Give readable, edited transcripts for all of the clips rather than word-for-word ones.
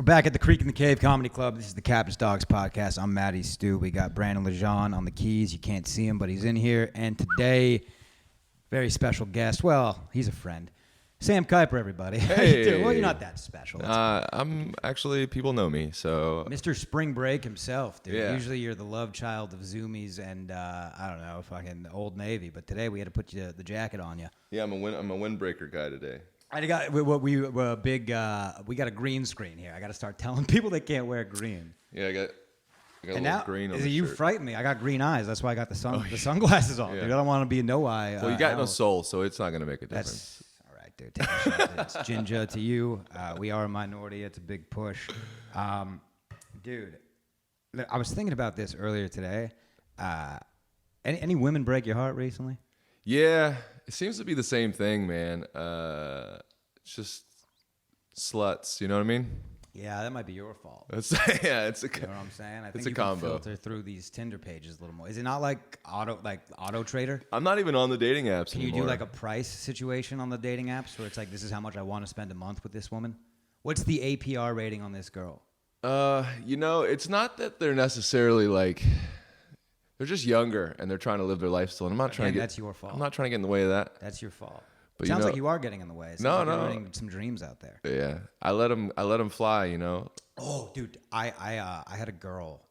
We're back at the Creek in the Cave Comedy Club. This is the Captain's Dogs podcast. I'm Matty Stu. We got Brandon Lejean on the keys. You can't see him, but he's in here. And today, very special guest. Well, he's a friend. Sam Kiper, everybody. Hey. How you doing? Well, you're not that special. I'm actually, people know me, so. Mr. Spring Break himself, dude. Yeah. Usually you're the love child of Zoomies and, I don't know, fucking Old Navy. But today we had to put the jacket on you. Yeah, I'm a windbreaker guy today. We got a green screen here. I got to start telling people they can't wear green. Yeah, I got a And little now, green on the you shirt. frighten me. I got green eyes. That's why I got the sunglasses on, Yeah. dude. I don't want to be a no eye. Well, you got no soul, so it's not going to make a difference. That's all right, dude. Take a shot. It's ginger to you. We are a minority. It's a big push. Dude, I was thinking about this earlier today. Any women break your heart recently? Yeah, it seems to be the same thing, man. It's just sluts, you know what I mean? Yeah, that might be your fault. It's You know what I'm saying? I think a you combo. can filter through these Tinder pages a little more. Is it not like Auto Trader? I'm not even on the dating apps Can you anymore. do like a price situation on the dating apps where it's like, this is how much I want to spend a month with this woman? What's the APR rating on this girl? It's not that they're necessarily like, they're just younger and they're trying to live their life still. And I'm not trying to get. That's your fault. I'm not trying to get in the way of that. That's your fault. But Sounds like you are getting in the way. It sounds No, like no. You're running some dreams out there. Yeah, I let them fly, you know. Oh, dude, I had a girl.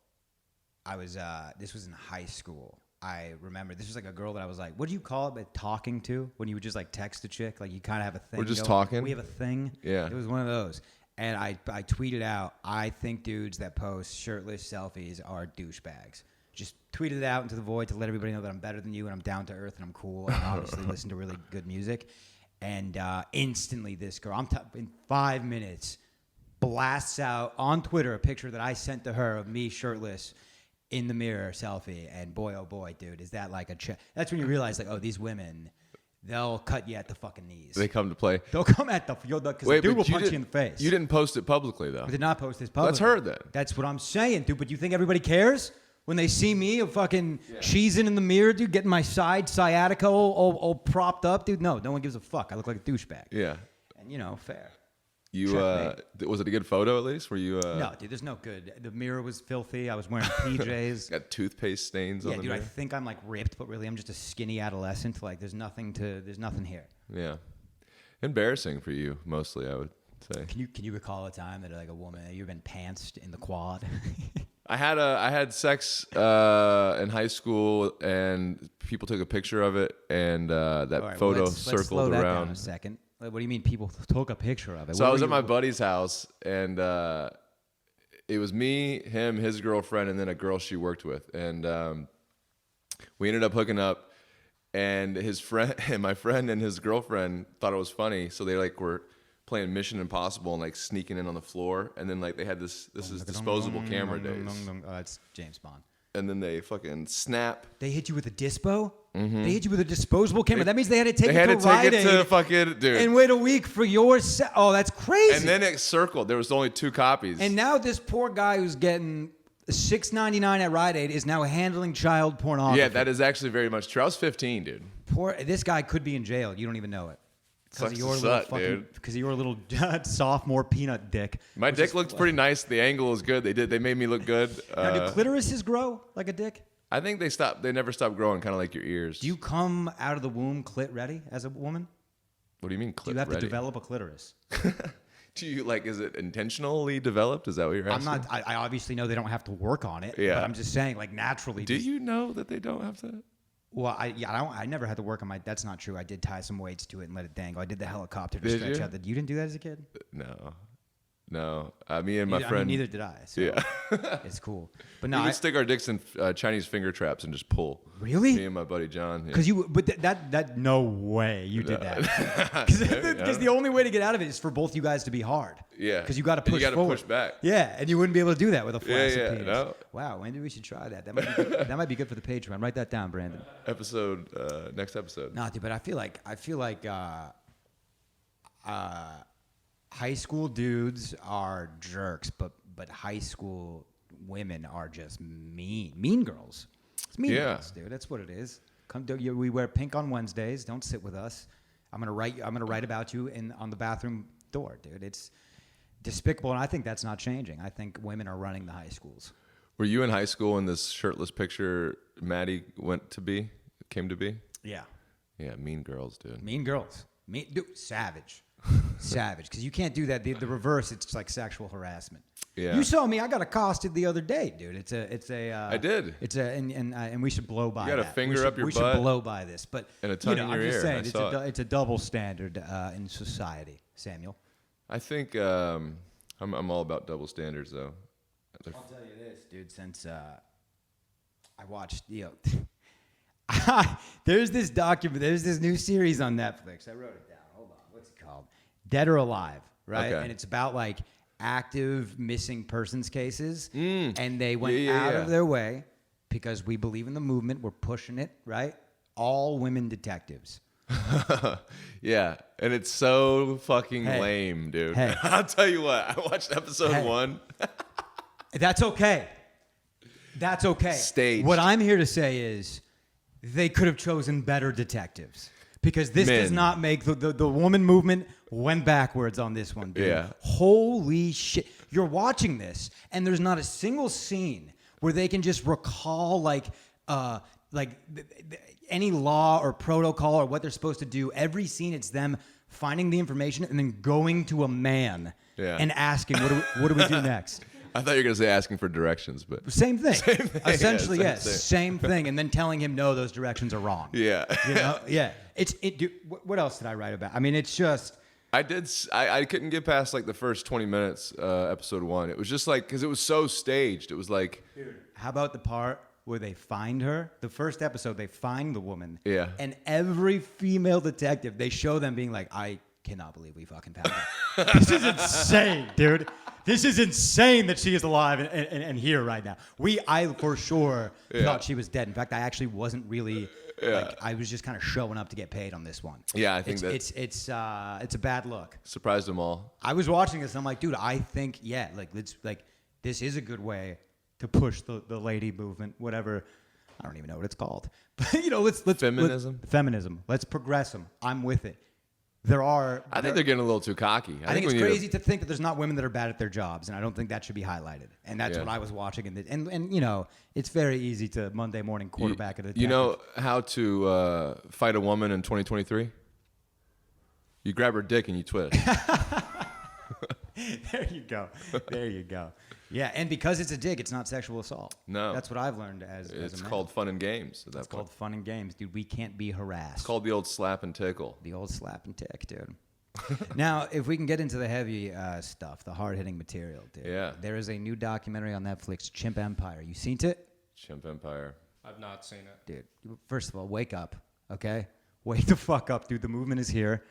This was in high school. I remember this was like a girl that I was like, what do you call it? But talking to when you would just like text a chick, like you kind of have a thing. We're just going. talking? We have a thing. Yeah. It was one of those. And I tweeted out, I think dudes that post shirtless selfies are douchebags. Just tweeted it out into the void to let everybody know that I'm better than you and I'm down to earth and I'm cool and obviously listen to really good music. And instantly this girl, in 5 minutes, blasts out on Twitter a picture that I sent to her of me shirtless in the mirror selfie. And boy, oh boy, dude, is that like that's when you realize like, oh, these women, they'll cut you at the fucking knees. They come to play. They'll come at because the dude will punch you in the face. You didn't post it publicly though. I did not post this publicly. That's her then. That's what I'm saying, dude. But you think everybody cares? When they see me fucking cheesing in the mirror, dude, getting my sciatica all propped up, dude, no one gives a fuck. I look like a douchebag. Yeah. And, fair. You was it a good photo at least? Were you No, dude, there's no good. The mirror was filthy. I was wearing PJs. got toothpaste stains on the dude, mirror? I think I'm like ripped, but really I'm just a skinny adolescent. Like there's nothing here. Yeah. Embarrassing for you mostly, I would say. Can you recall a time that like a woman you've been pantsed in the quad? I had sex in high school, and people took a picture of it, and that photo let's circled slow that around. down a second. What do you mean people took a picture of it? So I was at my buddy's house, and it was me, him, his girlfriend, and then a girl she worked with, and we ended up hooking up. And my friend and his girlfriend thought it was funny, so they like were playing Mission Impossible and like sneaking in on the floor, and then like they had this is disposable camera days. Oh, it's James Bond. And then they fucking snap. They hit you with a dispo? Mm-hmm. They hit you with a disposable camera. That means they had to take They had it to to Rite take it to Aid fucking dude. and wait a week for your Oh, that's crazy. And then it circled. There was only 2 copies. And now this poor guy who's getting $6.99 at Rite Aid is now handling child pornography. Yeah, that is actually very much true. I was 15, dude. This guy could be in jail. You don't even know it. Sucks to suck, dude. Because of your little sophomore peanut dick. My dick looked pretty nice. The angle was good. They made me look good. Now, do clitorises grow like a dick? I think they never stop growing, kind of like your ears. Do you come out of the womb clit ready as a woman? What do you mean clit Do you have ready? to develop a clitoris? Do you is it intentionally developed? Is that what you're asking? I'm not. I obviously know they don't have to work on it. Yeah. But I'm just saying, like naturally. Do you know that they don't have to? Well, I never had to work on my. That's not true. I did tie some weights to it and let it dangle. I did the helicopter to Did stretch you? out. You didn't do that as a kid? No. Me and my friend. neither did I. So Yeah. it's cool. But We no, would stick our dicks in Chinese finger traps and just pull. Really? Me and my buddy John. Yeah. Because that no way you did that. Because the only way to get out of it is for both you guys to be hard. Yeah. Because you got to push You got to forward. push back. Yeah, and you wouldn't be able to do that with a flaccid penis. No. Wow, maybe we should try that. That might be good. That might be good for the Patreon. Write that down, Brandon. Next episode. Nah, dude, but I feel like high school dudes are jerks, but high school women are just mean girls. It's mean girls, dude. That's what it is. We wear pink on Wednesdays. Don't sit with us. I'm gonna write about you on the bathroom door, dude. despicable, and I think that's not changing. I think women are running the high schools. Were you in high school when this shirtless picture Maddie came to be? Yeah. Yeah, Mean Girls, dude. Mean Girls. Dude, savage. Savage. Because you can't do that. The reverse, it's like sexual harassment. Yeah. You saw me. I got accosted the other day, dude. I did. And we should blow by. You got a that. finger up your we butt. should blow by this, but And a tongue in I'm your just ear. saying it's a double standard in society. Samuel. I think I'm all about double standards, though. I'll tell you this, dude. Since I watched, there's this new series on Netflix. I wrote it down. Hold on. What's it called? Dead or Alive, right? Okay. And it's about like active missing persons cases, and they went Yeah. out of their way because we believe in the movement. We're pushing it, right? All women detectives. Yeah, and it's so fucking Hey. lame, dude. Hey. I'll tell you what. I watched episode 1. That's okay. That's okay. Staged. What I'm here to say is they could have chosen better detectives because this does Men. not make the woman movement went backwards on this one, dude. Yeah. Holy shit. You're watching this and there's not a single scene where they can just recall any law or protocol or what they're supposed to do. Every scene, it's them finding the information and then going to a man and asking, what do we do next? I thought you were going to say asking for directions, but Same thing. Essentially, Yeah, yes. Same thing. And then telling him, no, those directions are wrong. yeah. You know? Yeah. Dude, what else did I write about? I mean, it's just... I couldn't get past like the first 20 minutes, episode 1. It was just like, because it was so staged. It was like... Dude, how about the part where they find her? The first episode, they find the woman. Yeah. And every female detective, they show them being like, I cannot believe we fucking found her. This is insane, dude. This is insane that she is alive and here right now. I for sure thought she was dead. In fact, I actually wasn't really... Like, I was just kind of showing up to get paid on this one. Yeah, I think it's a bad look. surprised them all. I was watching this and I'm like, dude, I think this is a good way to push the lady movement, whatever. I don't even know what it's called. But let's Feminism? Feminism. Let's progress them. I'm with it. I think they're getting a little too cocky. I think it's crazy to think that there's not women that are bad at their jobs, and I don't think that should be highlighted. And that's what I was watching. And it's very easy to Monday morning quarterback at a You know how to fight a woman in 2023? You grab her dick and you twist. There you go. There you go. Yeah, and because it's a dig, it's not sexual assault. No. That's what I've learned as a man. It's called fun and games. It's called fun and games, dude. We can't be harassed. It's called the old slap and tickle. The old slap and tick, dude. Now, if we can get into the heavy stuff, the hard-hitting material, dude. Yeah. There is a new documentary on Netflix, Chimp Empire. You seen it? Chimp Empire. I've not seen it. Dude, first of all, wake up, okay? Wake the fuck up, dude. The movement is here.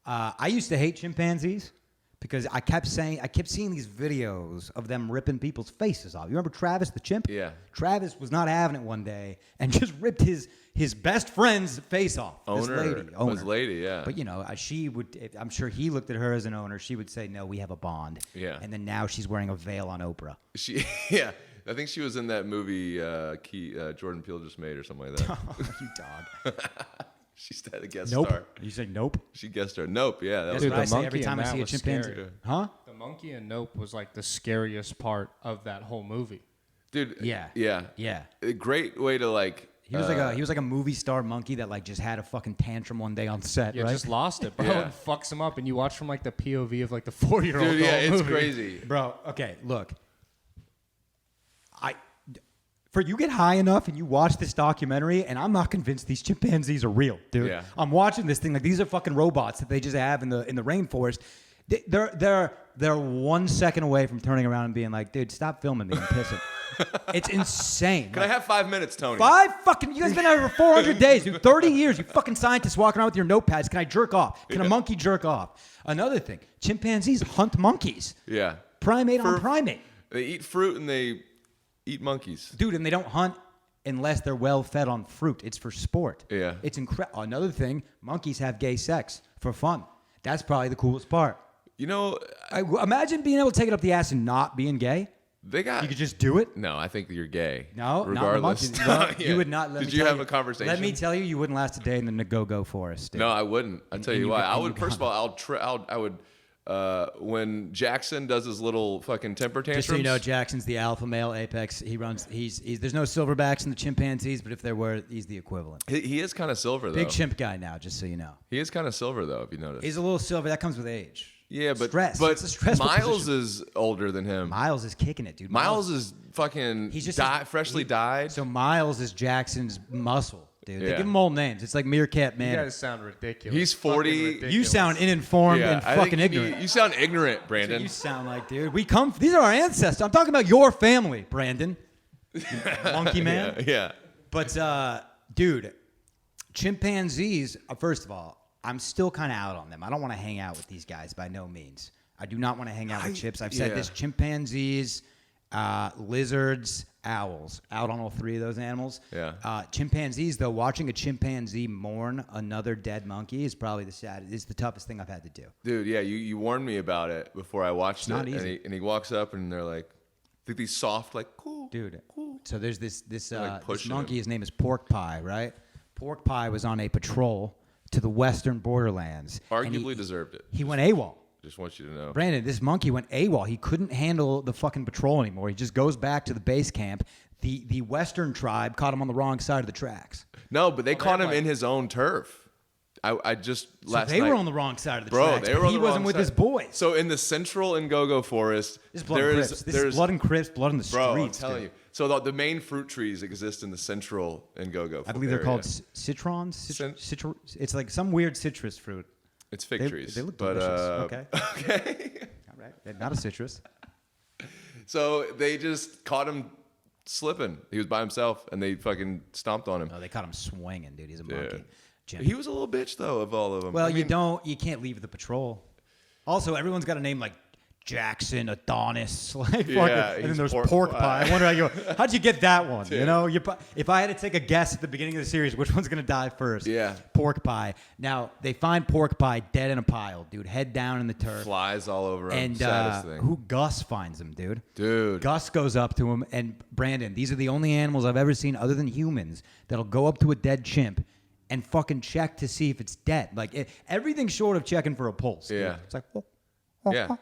I used to hate chimpanzees because I kept seeing these videos of them ripping people's faces off. You remember Travis the chimp? Yeah. Travis was not having it one day and just ripped his best friend's face off. Owner. This lady, yeah. But she would. I'm sure he looked at her as an owner. She would say, "No, we have a bond." Yeah. And then now she's wearing a veil on Oprah. Yeah. I think she was in that movie Jordan Peele just made or something like that. Oh, you dog. She had a guest Nope. star. You say nope? She guest starred. Nope. Yeah. That That's was what I the say every monkey time in I see that a was chimpanzee. scary. Huh? The monkey in Nope was like the scariest part of that whole movie. Dude. Yeah. Yeah. Yeah. A great way to like. He was like a movie star monkey that like just had a fucking tantrum one day on set, Yeah, right? just lost it, bro, Yeah. and fucks him up. And you watch from like the POV of like the 4-year-old. Dude, yeah, the whole it's movie. crazy. Bro, okay, look. You get high enough and you watch this documentary, and I'm not convinced these chimpanzees are real, dude. Yeah. I'm watching this thing like these are fucking robots that they just have in the rainforest. They're 1 second away from turning around and being like, dude, stop filming me. I'm pissing. It's insane. Can I have 5 minutes, Tony? You guys been out here for 400 days, dude. 30 years. You fucking scientists walking around with your notepads. Can I jerk off? Can a monkey jerk off? Another thing, chimpanzees hunt monkeys. Yeah. Primate on primate. They eat fruit and they eat monkeys. Dude, and they don't hunt unless they're well fed on fruit. It's for sport. Yeah. It's incredible. Another thing, monkeys have gay sex for fun. That's probably the coolest part. You know, Imagine being able to take it up the ass and not being gay. they got. You could just do it. No, I think you're gay. No, regardless. not the monkeys. No, Yeah. You would not. Did you have a conversation? Let me tell you, you wouldn't last a day in the go-go forest. Dude. No, I wouldn't. I tell and you you why. could- I and would. you First of all, I would when Jackson does his little fucking temper tantrums. Just so you know, Jackson's the alpha male apex. He runs. He's there's no silverbacks in the chimpanzees, but if there were, he's the equivalent. He is kind of silver though. Big chimp guy now, just so you know. He is kind of silver though, if you notice. He's a little silver. That comes with age. Yeah, but stress. But It's a stressful Miles position. is older than him. Miles is kicking it, dude. Miles is fucking He's just freshly dyed. So Miles is Jackson's muscle, dude. They Yeah. give him old names. It's like Meerkat You Man. guys sound ridiculous. He's 40. Fucking You ridiculous. You sound uninformed and I think fucking ignorant. You sound ignorant, That's Brandon. what you sound like, dude. These are our ancestors. I'm talking about your family, Brandon. Monkey man. Yeah. But, dude, chimpanzees, first of all, I'm still kind of out on them. I don't want to hang out with these guys by no means. I do not want to hang out with chips. I've said yeah. this: chimpanzees, lizards, owls. Out on all three of those animals. Yeah. Chimpanzees, though, watching a chimpanzee mourn another dead monkey is probably the toughest thing I've had to do. Dude, yeah, you warned me about it before I watched not it. easy. And he walks up and they're like, these soft, like, cool. Dude, cool. so there's this like pushing monkey. him. His name is Pork Pie, right? Pork Pie was on a patrol to the western borderlands. and Arguably deserved it. He went AWOL. Just want you to know. Brandon, this monkey went AWOL. He couldn't handle the fucking patrol anymore. He just goes back to the base camp. The western tribe caught him on the wrong side of the tracks. No, but they caught him like- in his own turf. I just last So they night. were on the wrong side of the Bro, tracks. they but were on he the wasn't wrong with side. his boys. So in the central Ngogo forest, This is blood and Crips. This is blood and Crips, blood in the Bro, I'm streets. telling dude. you. So the main fruit trees exist in the central Ngogo. I believe they're area. called citrons. It's like some weird citrus fruit. It's fig They, trees. they look but, delicious. Okay. Okay. All right. They're not a citrus. So they just caught him slipping. He was by himself, and they fucking stomped on him. No, they caught him swinging, dude. He's a monkey. Jim. He was a little bitch though of all of them. Well, I mean, you can't leave the patrol. Also, everyone's got a name like Jackson, Adonis, like Yeah, fucking, and then he's there's pork pork pie. pie. I wonder how'd you get that one? You Dude. know, if I had to take a guess at the beginning of the series, which one's gonna die first? Yeah. Pork pie. Now they find pork pie dead in a pile, dude, head down in the turf. flies all over him. And Saddest thing. who Gus finds him, dude. Dude. Gus goes up to him, and Brandon, these are the only animals I've ever seen other than humans that'll go up to a dead chimp and fucking check to see if it's dead. Like everything short of checking for a pulse. dude. Yeah. It's like, Yeah.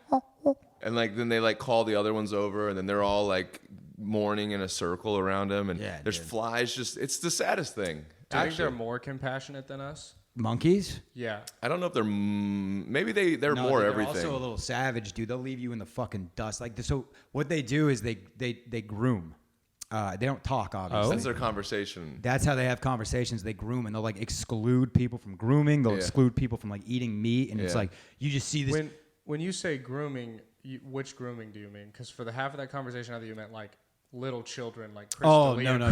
And like then they like call the other ones over, and then they're all like mourning in a circle around him, and Yeah, there's dude. flies. It's the saddest thing. Do you think they're Actually, more compassionate than us? monkeys? Yeah. I don't know if they're maybe they're No, more they're everything. also a little savage, dude. They'll leave you in the fucking dust. Like so, what they do is they groom. They don't talk, obviously. That's their conversation. That's how they have conversations. They groom, and they'll like exclude people from grooming. They'll Yeah. exclude people from like eating meat, and it's Yeah. like you just see this. When you say grooming, which grooming do you mean? Because for the half of that conversation, I thought you meant like little children, like Chris Oh D'Elia no.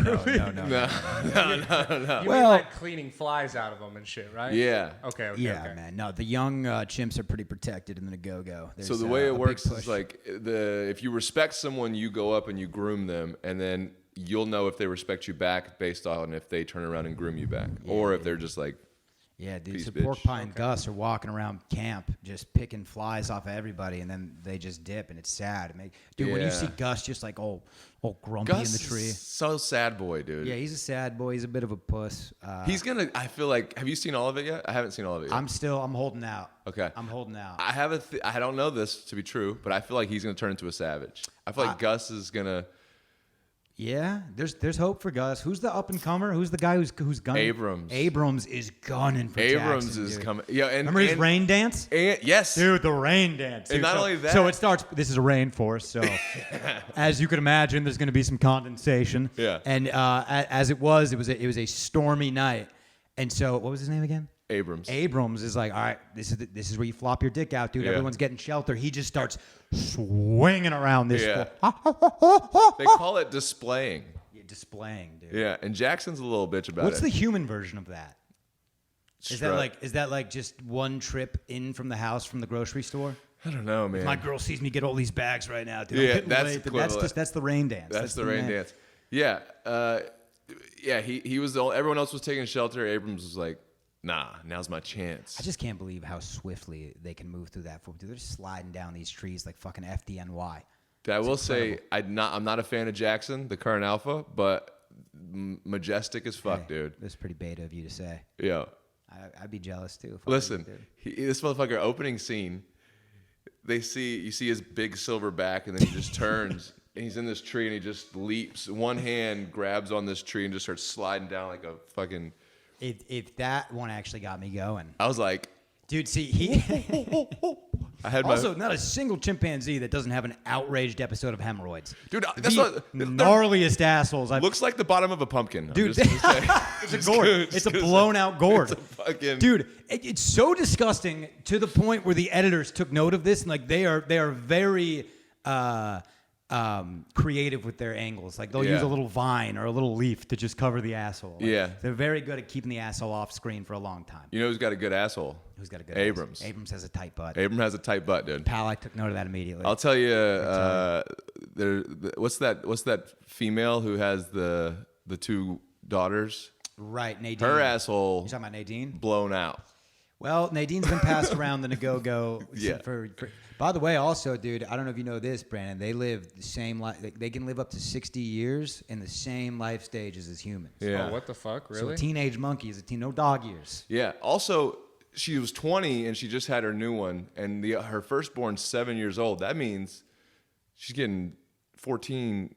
You Well- mean like cleaning flies out of them and shit, right? Yeah. Okay. Yeah, okay. man. No, the young chimps are pretty protected in the go-go. So the There's, way a it big works push. is like if you respect someone, you go up and you groom them, and then you'll know if they respect you back based on if they turn around and groom you back, or if they're just like, yeah, dude. peace, So bitch. Pork Pie and Gus are walking around camp just picking flies off of everybody, and then they just dip, and it's sad. Dude, when you Yeah. see Gus just like all grumpy Gus in the tree. is so sad boy, dude. Yeah, he's a sad boy. He's a bit of a puss. He's gonna. I feel like. Have you seen all of it yet? I haven't seen all of it yet. I'm holding out. Okay. I'm holding out. I have I don't know this to be true, but I feel like he's gonna turn into a savage. I feel like Gus is gonna. Yeah, there's hope for Gus. Who's the up and comer? Who's the guy who's gunning? Abrams. Abrams is gunning for Abrams Jackson, is dude. coming. Yeah, and Remember his and, rain dance? And, yes, Dude, the rain dance. And dude. not So- only that- So it starts. This is a rainforest. So, as you can imagine, there's going to be some condensation. Yeah. And as it was a stormy night. And so, what was his name again? Abrams. Abrams is like, all right, this is where you flop your dick out, dude. Yeah. Everyone's getting shelter. He just starts swinging around this. Yeah. floor. They call it displaying. Yeah, displaying, dude. Yeah, and Jackson's a little bitch about What's it. the human version of that? Is Strut. that like just one trip in from the house from the grocery store? I don't know, man. My girl sees me get all these bags right now, dude. I'm Yeah, getting that's late. equivalent. That's the rain dance. That's the rain dance. Yeah, yeah. He was the only, everyone else was taking shelter. Abrams was like, nah, now's my chance. I just can't believe how swiftly they can move through that. Dude, they're just sliding down these trees like fucking FDNY. I will say I'm not a fan of Jackson, the current alpha, but majestic as fuck, Hey, dude. That's pretty beta of you to say. Yeah. I'd be jealous too. if I Listen, was, dude. this motherfucker opening scene. you see his big silver back, and then he just turns, and he's in this tree, and he just leaps. One hand grabs on this tree and just starts sliding down like a fucking. If that one actually got me going, I was like, dude. See, he I had also not a single chimpanzee that doesn't have an outraged episode of hemorrhoids. dude, that's The what gnarliest assholes. looks like the bottom of a pumpkin, Dude, it's a Just gourd. good, It's a just- blown out gourd. It's a fucking Dude, it's so disgusting to the point where the editors took note of this, and like they are very creative with their angles. Like they'll use Yeah. a little vine or a little leaf to just cover the asshole. Like, Yeah. they're very good at keeping the asshole off screen for a long time. You know who's got a good asshole? Who's got a good Abrams. ass? Abrams has a tight butt. Abram has a tight butt, dude. Pal, I took note of that immediately. I'll tell you, what's that female who has the two daughters? Right, Nadine. Her asshole You talking about Nadine? blown out. Well, Nadine's been passed around the Nagogo. Yeah. By the way, also, dude, I don't know if you know this, Brandon. They live the same life. They can live up to 60 years in the same life stages as humans. Yeah. Oh, what the fuck? So Really? a teenage monkey is no dog years. Yeah. Also, she was 20 and she just had her new one, and her firstborn's 7 years old. That means she's getting 14,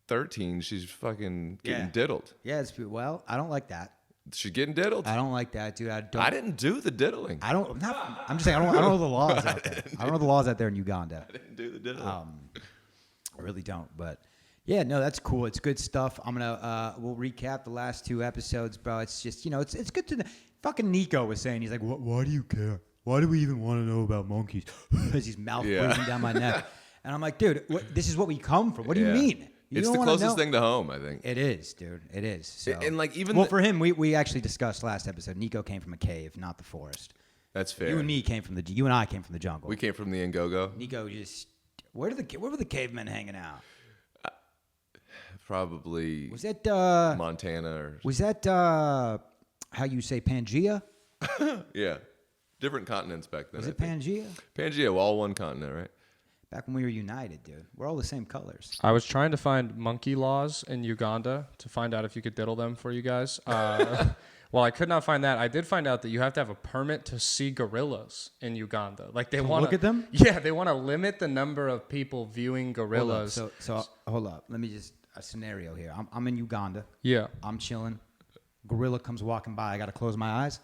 13. She's fucking getting diddled. Yeah, well, I don't like that. She's getting diddled. I don't like that, dude. I didn't do the diddling. I'm just saying. I don't know the laws out there. I don't know the laws out there in Uganda. I didn't do the diddling. I really don't. But yeah, no, that's cool. It's good stuff. We'll recap the last 2 episodes, bro. It's just it's good to. Fucking Nico was saying, he's like, why do you care? Why do we even want to know about monkeys? As he's mouth breathing down my neck, and I'm like, dude, this is what we come from. What do you mean? It's the closest thing to home, I think. It is, dude. It is. So. And like even well, for him, we actually discussed last episode. Nico came from a cave, not the forest. That's fair. You and I came from the jungle. We came from the Ngogo. Nico just where were the cavemen hanging out? Probably Was that Montana or was that how you say Pangea? yeah, different continents back then. Was I it think. Pangea? Pangea, well, all one continent, right? Back when we were united, dude. We're all the same colors. I was trying to find monkey laws in Uganda to find out if you could diddle them for you guys. Well, I could not find that. I did find out that you have to have a permit to see gorillas in Uganda. Like they want look at them? Yeah, they want to limit the number of people viewing gorillas. So hold up. Let me just a scenario here. I'm in Uganda. Yeah. I'm chilling. Gorilla comes walking by. I got to close my eyes.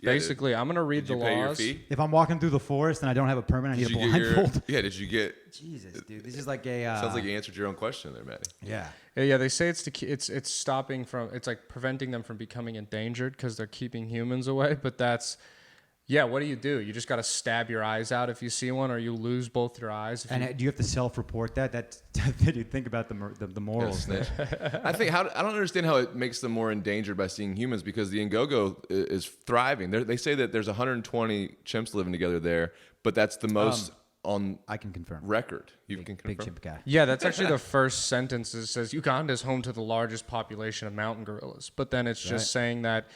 Yeah, Basically, I'm gonna read did the you pay your laws. fee? If I'm walking through the forest and I don't have a permit, I need a Did you get your, blindfold. yeah, did you get? Jesus, dude. This is like a. Sounds like you answered your own question there, Matty. Yeah. Yeah, they say it's stopping from it's like preventing them from becoming endangered because they're keeping humans away. But that's what do? You just got to stab your eyes out if you see one, or you lose both your eyes. And do you have to self-report that? That you think about the morals there. I don't understand how it makes them more endangered by seeing humans because the Ngogo is thriving. They say that there's 120 chimps living together there, but that's the most on I can confirm. record. You can confirm. Big chimp guy. Yeah, that's actually the first sentence. It says Uganda is home to the largest population of mountain gorillas, but then it's just saying that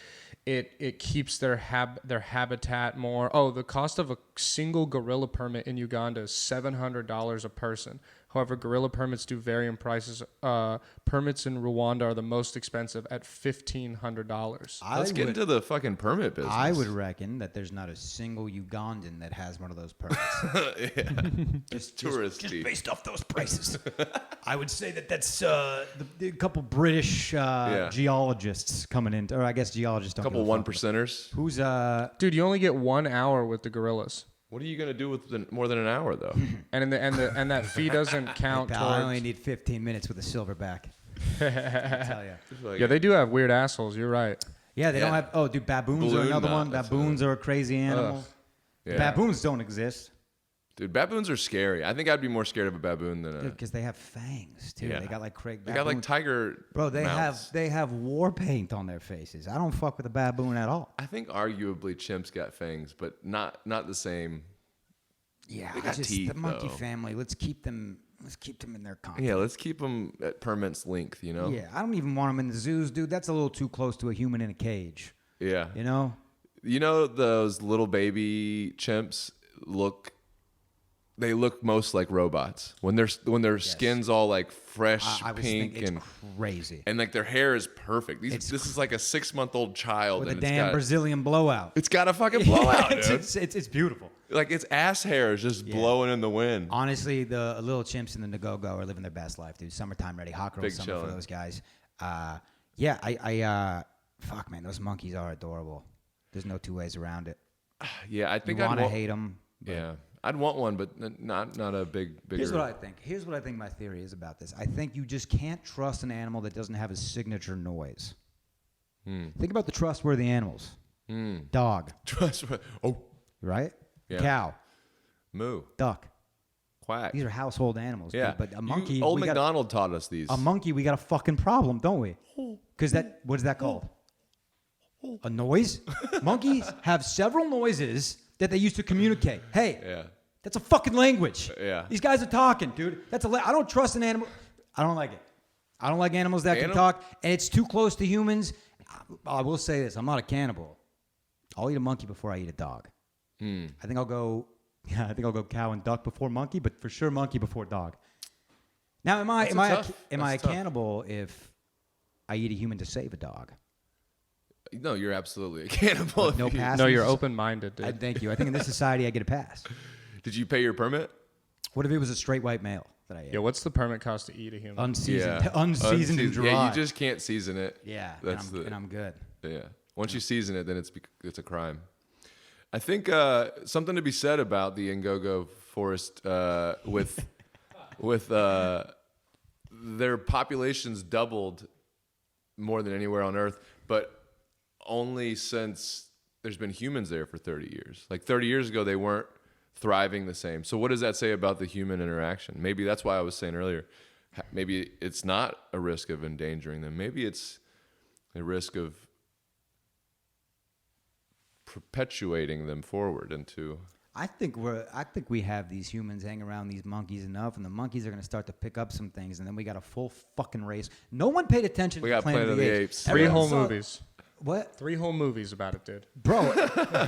it keeps their habitat more. Oh, the cost of a single gorilla permit in Uganda is $700 a person. However, gorilla permits do vary in prices. Permits in Rwanda are the most expensive at $1,500. Let's get into the fucking permit business. I would reckon that there's not a single Ugandan that has one of those permits. just touristy. Based off those prices. I would say that's a couple British geologists coming in, or I guess geologists don't. Couple give a one fuck. percenters. Who's Dude, you only get 1 hour with the gorillas. What are you gonna do with more than an hour though? And that fee doesn't count pal, I towards. only need 15 minutes with a silverback. I tell you. Like, Yeah, they do have weird assholes. You're right. Yeah, they don't have. Oh, dude, baboons are Balloon another knot, one. that's Baboons are a crazy animal. yeah. Baboons don't exist Dude, baboons are scary. I think I'd be more scared of a baboon than a. because they have fangs too. Yeah. They got like Craig. They got like tiger. Bro, mouths. they have war paint on their faces. I don't fuck with a baboon at all. I think arguably chimps got fangs, but not the same. Yeah, They got just teeth, the monkey though. family. Let's keep them in their continent. Yeah, let's keep them at permits length. You know. Yeah, I don't even want them in the zoos, dude. That's a little too close to a human in a cage. Yeah. You know? You know those little baby chimps look most like robots when their skin's all like fresh I was pink thinking it's crazy. and like their hair is perfect. This is like a 6-month-old child With a and damn Brazilian blowout. it's got a fucking blowout, dude. It's beautiful. Like its ass hair is just blowing in the wind. Honestly, the little chimps in the Nagogo are living their best life, dude. Summertime ready, hot girl Big summer chillin'. for those guys. Fuck, man, those monkeys are adorable. There's no two ways around it. Yeah, I think You I'd want to want. hate them. Yeah, I'd want one, but not a bigger. Here's what I think. Here's what I think my theory is about this. I think you just can't trust an animal that doesn't have a signature noise. Think about the trustworthy animals. Dog, Trust. Oh, right? Yeah. Cow, moo, duck. quack. These are household animals. Yeah, Dude, but a monkey. Old we got MacDonald taught us these. a monkey. We got a fucking problem, don't we? Because what is that called? A noise? Monkeys have several noises that they use to communicate. Hey, Yeah. that's a fucking language. Yeah. These guys are talking, dude. I don't trust an animal. I don't like it. I don't like animals that can talk, and it's too close to humans. I will say this: I'm not a cannibal. I'll eat a monkey before I eat a dog. I think I'll go. Yeah, I think I'll go cow and duck before monkey, but for sure monkey before dog. Now, am I a cannibal if I eat a human to save a dog? No, you're absolutely a cannibal. No pass. No, you're open-minded, dude. Thank you. I think in this society I get a pass. Did you pay your permit? What if it was a straight white male that I ate? Yeah, what's the permit cost to eat a human? Unseasoned, unseasoned and dry. Yeah, you just can't season it. Yeah, That's and I'm good. Yeah. Once you season it, then it's a crime. I think something to be said about the Ngogo forest with their populations doubled more than anywhere on Earth, but only since there's been humans there for 30 years. Like 30 years ago, they weren't thriving the same. So what does that say about the human interaction? Maybe that's why I was saying earlier, maybe it's not a risk of endangering them. Maybe it's a risk of perpetuating them forward into. I think we have these humans hang around these monkeys enough, and the monkeys are going to start to pick up some things, and then we got a full fucking race. No one paid attention. We to got Planet of the Apes. 3 Everyone whole saw- movies. What, 3 whole movies about it, dude. bro?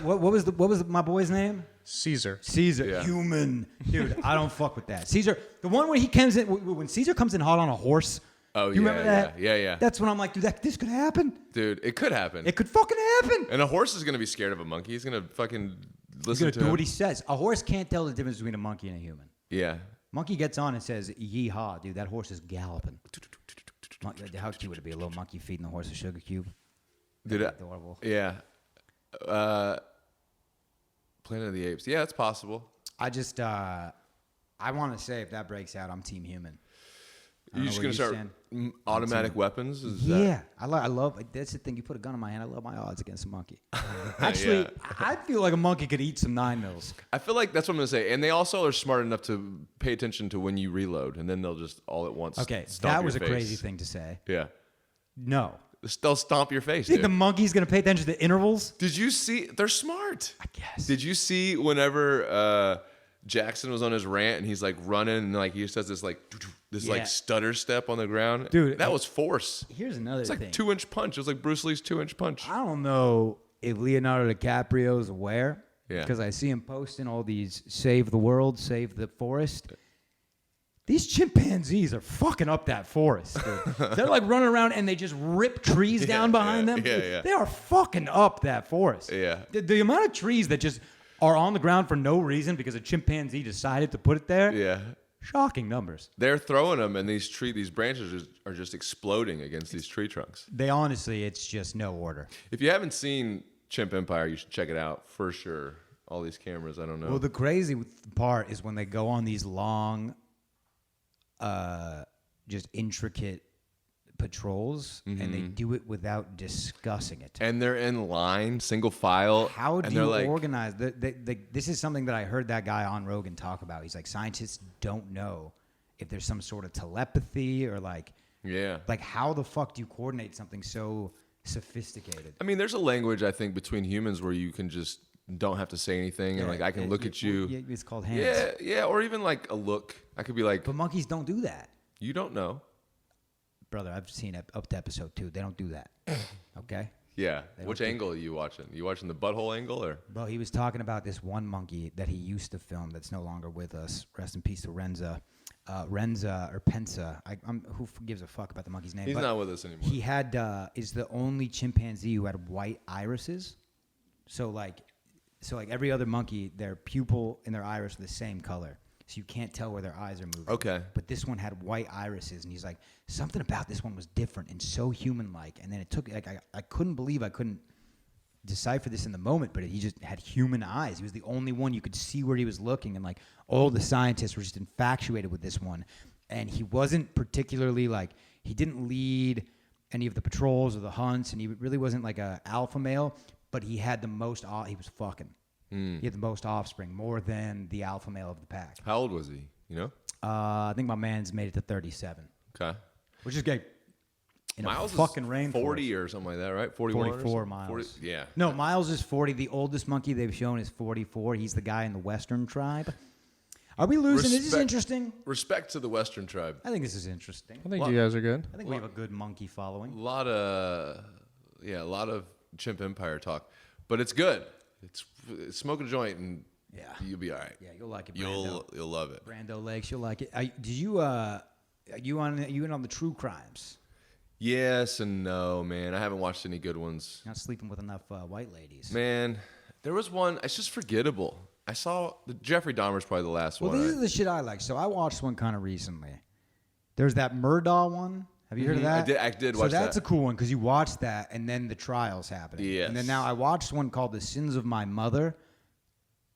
what was my boy's name? Caesar. Caesar. Yeah. Human, dude. I don't fuck with that. Caesar, the one where he comes in when Caesar comes in hot on a horse. Oh, you yeah, remember that? yeah. That's when I'm like, dude, this could happen. Dude, it could happen. It could fucking happen. And a horse is going to be scared of a monkey. He's going to fucking He's listen gonna to do him. what he says. A horse can't tell the difference between a monkey and a human. Yeah. Monkey gets on and says, "Yeehaw, dude! That horse is galloping." How cute would it be? A little monkey feeding the horse a sugar cube. Did it? Adorable. Yeah. Planet of the Apes. Yeah, it's possible. I just, I want to say if that breaks out, I'm Team Human. You're just going to start automatic weapons? Yeah, I love. That's the thing. You put a gun in my hand. I love my odds against a monkey. Actually, I feel like a monkey could eat some 9 mils. I feel like that's what I'm going to say. And they also are smart enough to pay attention to when you reload, and then they'll just all at once. Okay, stomp that your was a face. crazy thing to say. Yeah. No. They'll stomp your face, You think dude. the monkey's gonna pay attention to intervals? Did you see? They're smart. I guess. Did you see whenever Jackson was on his rant and he's like running and like he just does this like Yeah. like stutter step on the ground? Dude, that was force. Here's another It's like thing. 2-inch punch. It was like Bruce Lee's 2-inch punch. I don't know if Leonardo DiCaprio's aware. Yeah. Because I see him posting all these save the world, save the forest. These chimpanzees are fucking up that forest, dude. They're like running around and they just rip trees down behind them. yeah. They are fucking up that forest. Yeah. The amount of trees that just are on the ground for no reason because a chimpanzee decided to put it there. Yeah. Shocking numbers. They're throwing them and these branches are just exploding against these tree trunks. They honestly, it's just no order. If you haven't seen Chimp Empire, you should check it out for sure. All these cameras, I don't know. Well, the crazy part is when they go on these long, just intricate patrols, and they do it without discussing it. and they're in line, single file. How do and you they're like, organize? This is something that I heard that guy on Rogan talk about. He's like, scientists don't know if there's some sort of telepathy or like how the fuck do you coordinate something so sophisticated? I mean, there's a language I think between humans where you can just don't have to say anything, and like I can look at you. Yeah, it's called hands. Yeah, or even like a look. I could be like, But monkeys don't do that. you don't know. Brother, I've seen it up to episode 2. They don't do that. Okay? Yeah. Which angle are you watching? You watching the butthole angle or? Bro, he was talking about this one monkey that he used to film that's no longer with us. Rest in peace to Renza. Renza or Pensa. Who gives a fuck about the monkey's name? He's But not with us anymore. He had is the only chimpanzee who had white irises. So like So like every other monkey, their pupil and their iris are the same color. So you can't tell where their eyes are moving. Okay. But this one had white irises, and he's like, something about this one was different and so human-like. And then it took, like, I couldn't believe I couldn't decipher this in the moment, but he just had human eyes. He was the only one you could see where he was looking, and like all the scientists were just infatuated with this one. And he wasn't particularly like, he didn't lead any of the patrols or the hunts, and he really wasn't like a alpha male, but he had the most, he was fucking. He had the most offspring, more than the alpha male of the pack. How old was he? You know? I think my man's made it to 37. Okay. Which is great. In Miles a fucking is rainforest. 40 or something like that, right? 41 44 or miles. 40, yeah. No, Miles is 40. The oldest monkey they've shown is 44. He's the guy in the Western tribe. Are we losing? Is this interesting? Respect to the Western tribe. I think this is interesting. I think you guys are good. I think we have a good monkey following. A lot of chimp empire talk, but it's good. It's smoke a joint and you'll be all right. Yeah, you'll like it, Brando. You'll love it. Brando Lakes, you'll like it. Did you are you in on the true crimes? Yes and no, man. I haven't watched any good ones. Not sleeping with enough white ladies. Man, there was one. It's just forgettable. I saw the Jeffrey Dahmer's probably the last one. Well, these are the shit I like. So I watched one kind of recently. There's that Murdaugh one. Have you heard of that? I did watch that. So that's a cool one because you watch that and then the trial's happening. Yes. And then now I watched one called The Sins of My Mother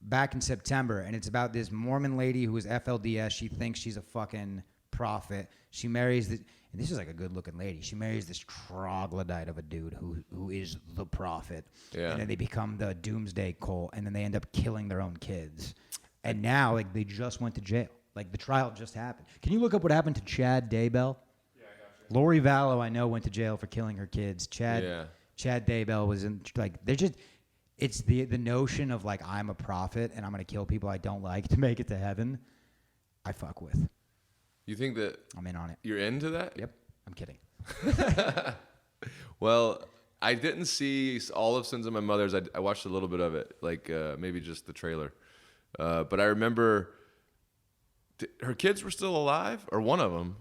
back in September, and it's about this Mormon lady who is FLDS. She thinks she's a fucking prophet. She marries and this is like a good-looking lady. She marries this troglodyte of a dude who is the prophet. Yeah. And then they become the doomsday cult, and then they end up killing their own kids. And now, like, they just went to jail. Like, the trial just happened. Can you look up what happened to Chad Daybell? Lori Vallow, I know, went to jail for killing her kids. Chad Daybell was in, like, they're just, it's the notion of, like, I'm a prophet and I'm going to kill people I don't like to make it to heaven. I fuck with. You think that I'm in on it. you're into that? Yep. I'm kidding. Well, I didn't see all of Sins of My Mother's. I watched a little bit of it, like maybe just the trailer. But I remember her kids were still alive, or one of them.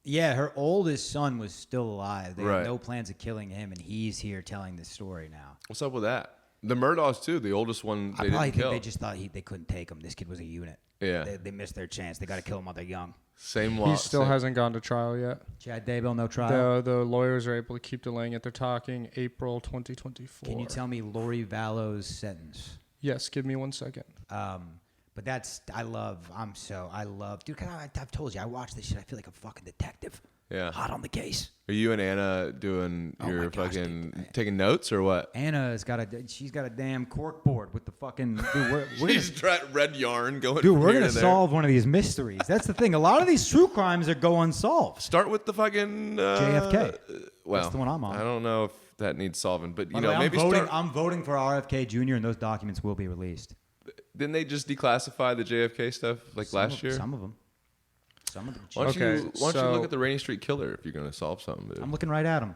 Yeah, her oldest son was still alive. They Right. had no plans of killing him, and he's here telling this story now. What's up with that? The Murdaughs too. The oldest one I they probably didn't think kill. they just thought they couldn't take him. This kid was a unit. Yeah. They missed their chance. They got to kill him while they're young. Same. He still hasn't gone to trial yet. Chad Daybell, no trial. The lawyers are able to keep delaying it. They're talking April 2024. Can you tell me Lori Vallow's sentence? Yes, give me 1 second. But I love, dude, 'cause I've told you, I watch this shit. I feel like a fucking detective. Yeah. Hot on the case. Are you and Anna doing Oh my your gosh, fucking taking notes or what? Anna's she's got a damn cork board with the fucking, dude, we're She's red yarn going. Dude, from we're here gonna to there. solve one of these mysteries. That's the thing. A lot of these true crimes are go unsolved. Start with the fucking JFK. Well, That's the one I'm on. I don't know if that needs solving, but By the way, maybe I'm voting for RFK Jr. and those documents will be released. Didn't they just declassify the JFK stuff last year? Some of them. Some of them. Why don't Okay, you look so- at the Rainy Street Killer if you're gonna solve something, dude? I'm looking right at them.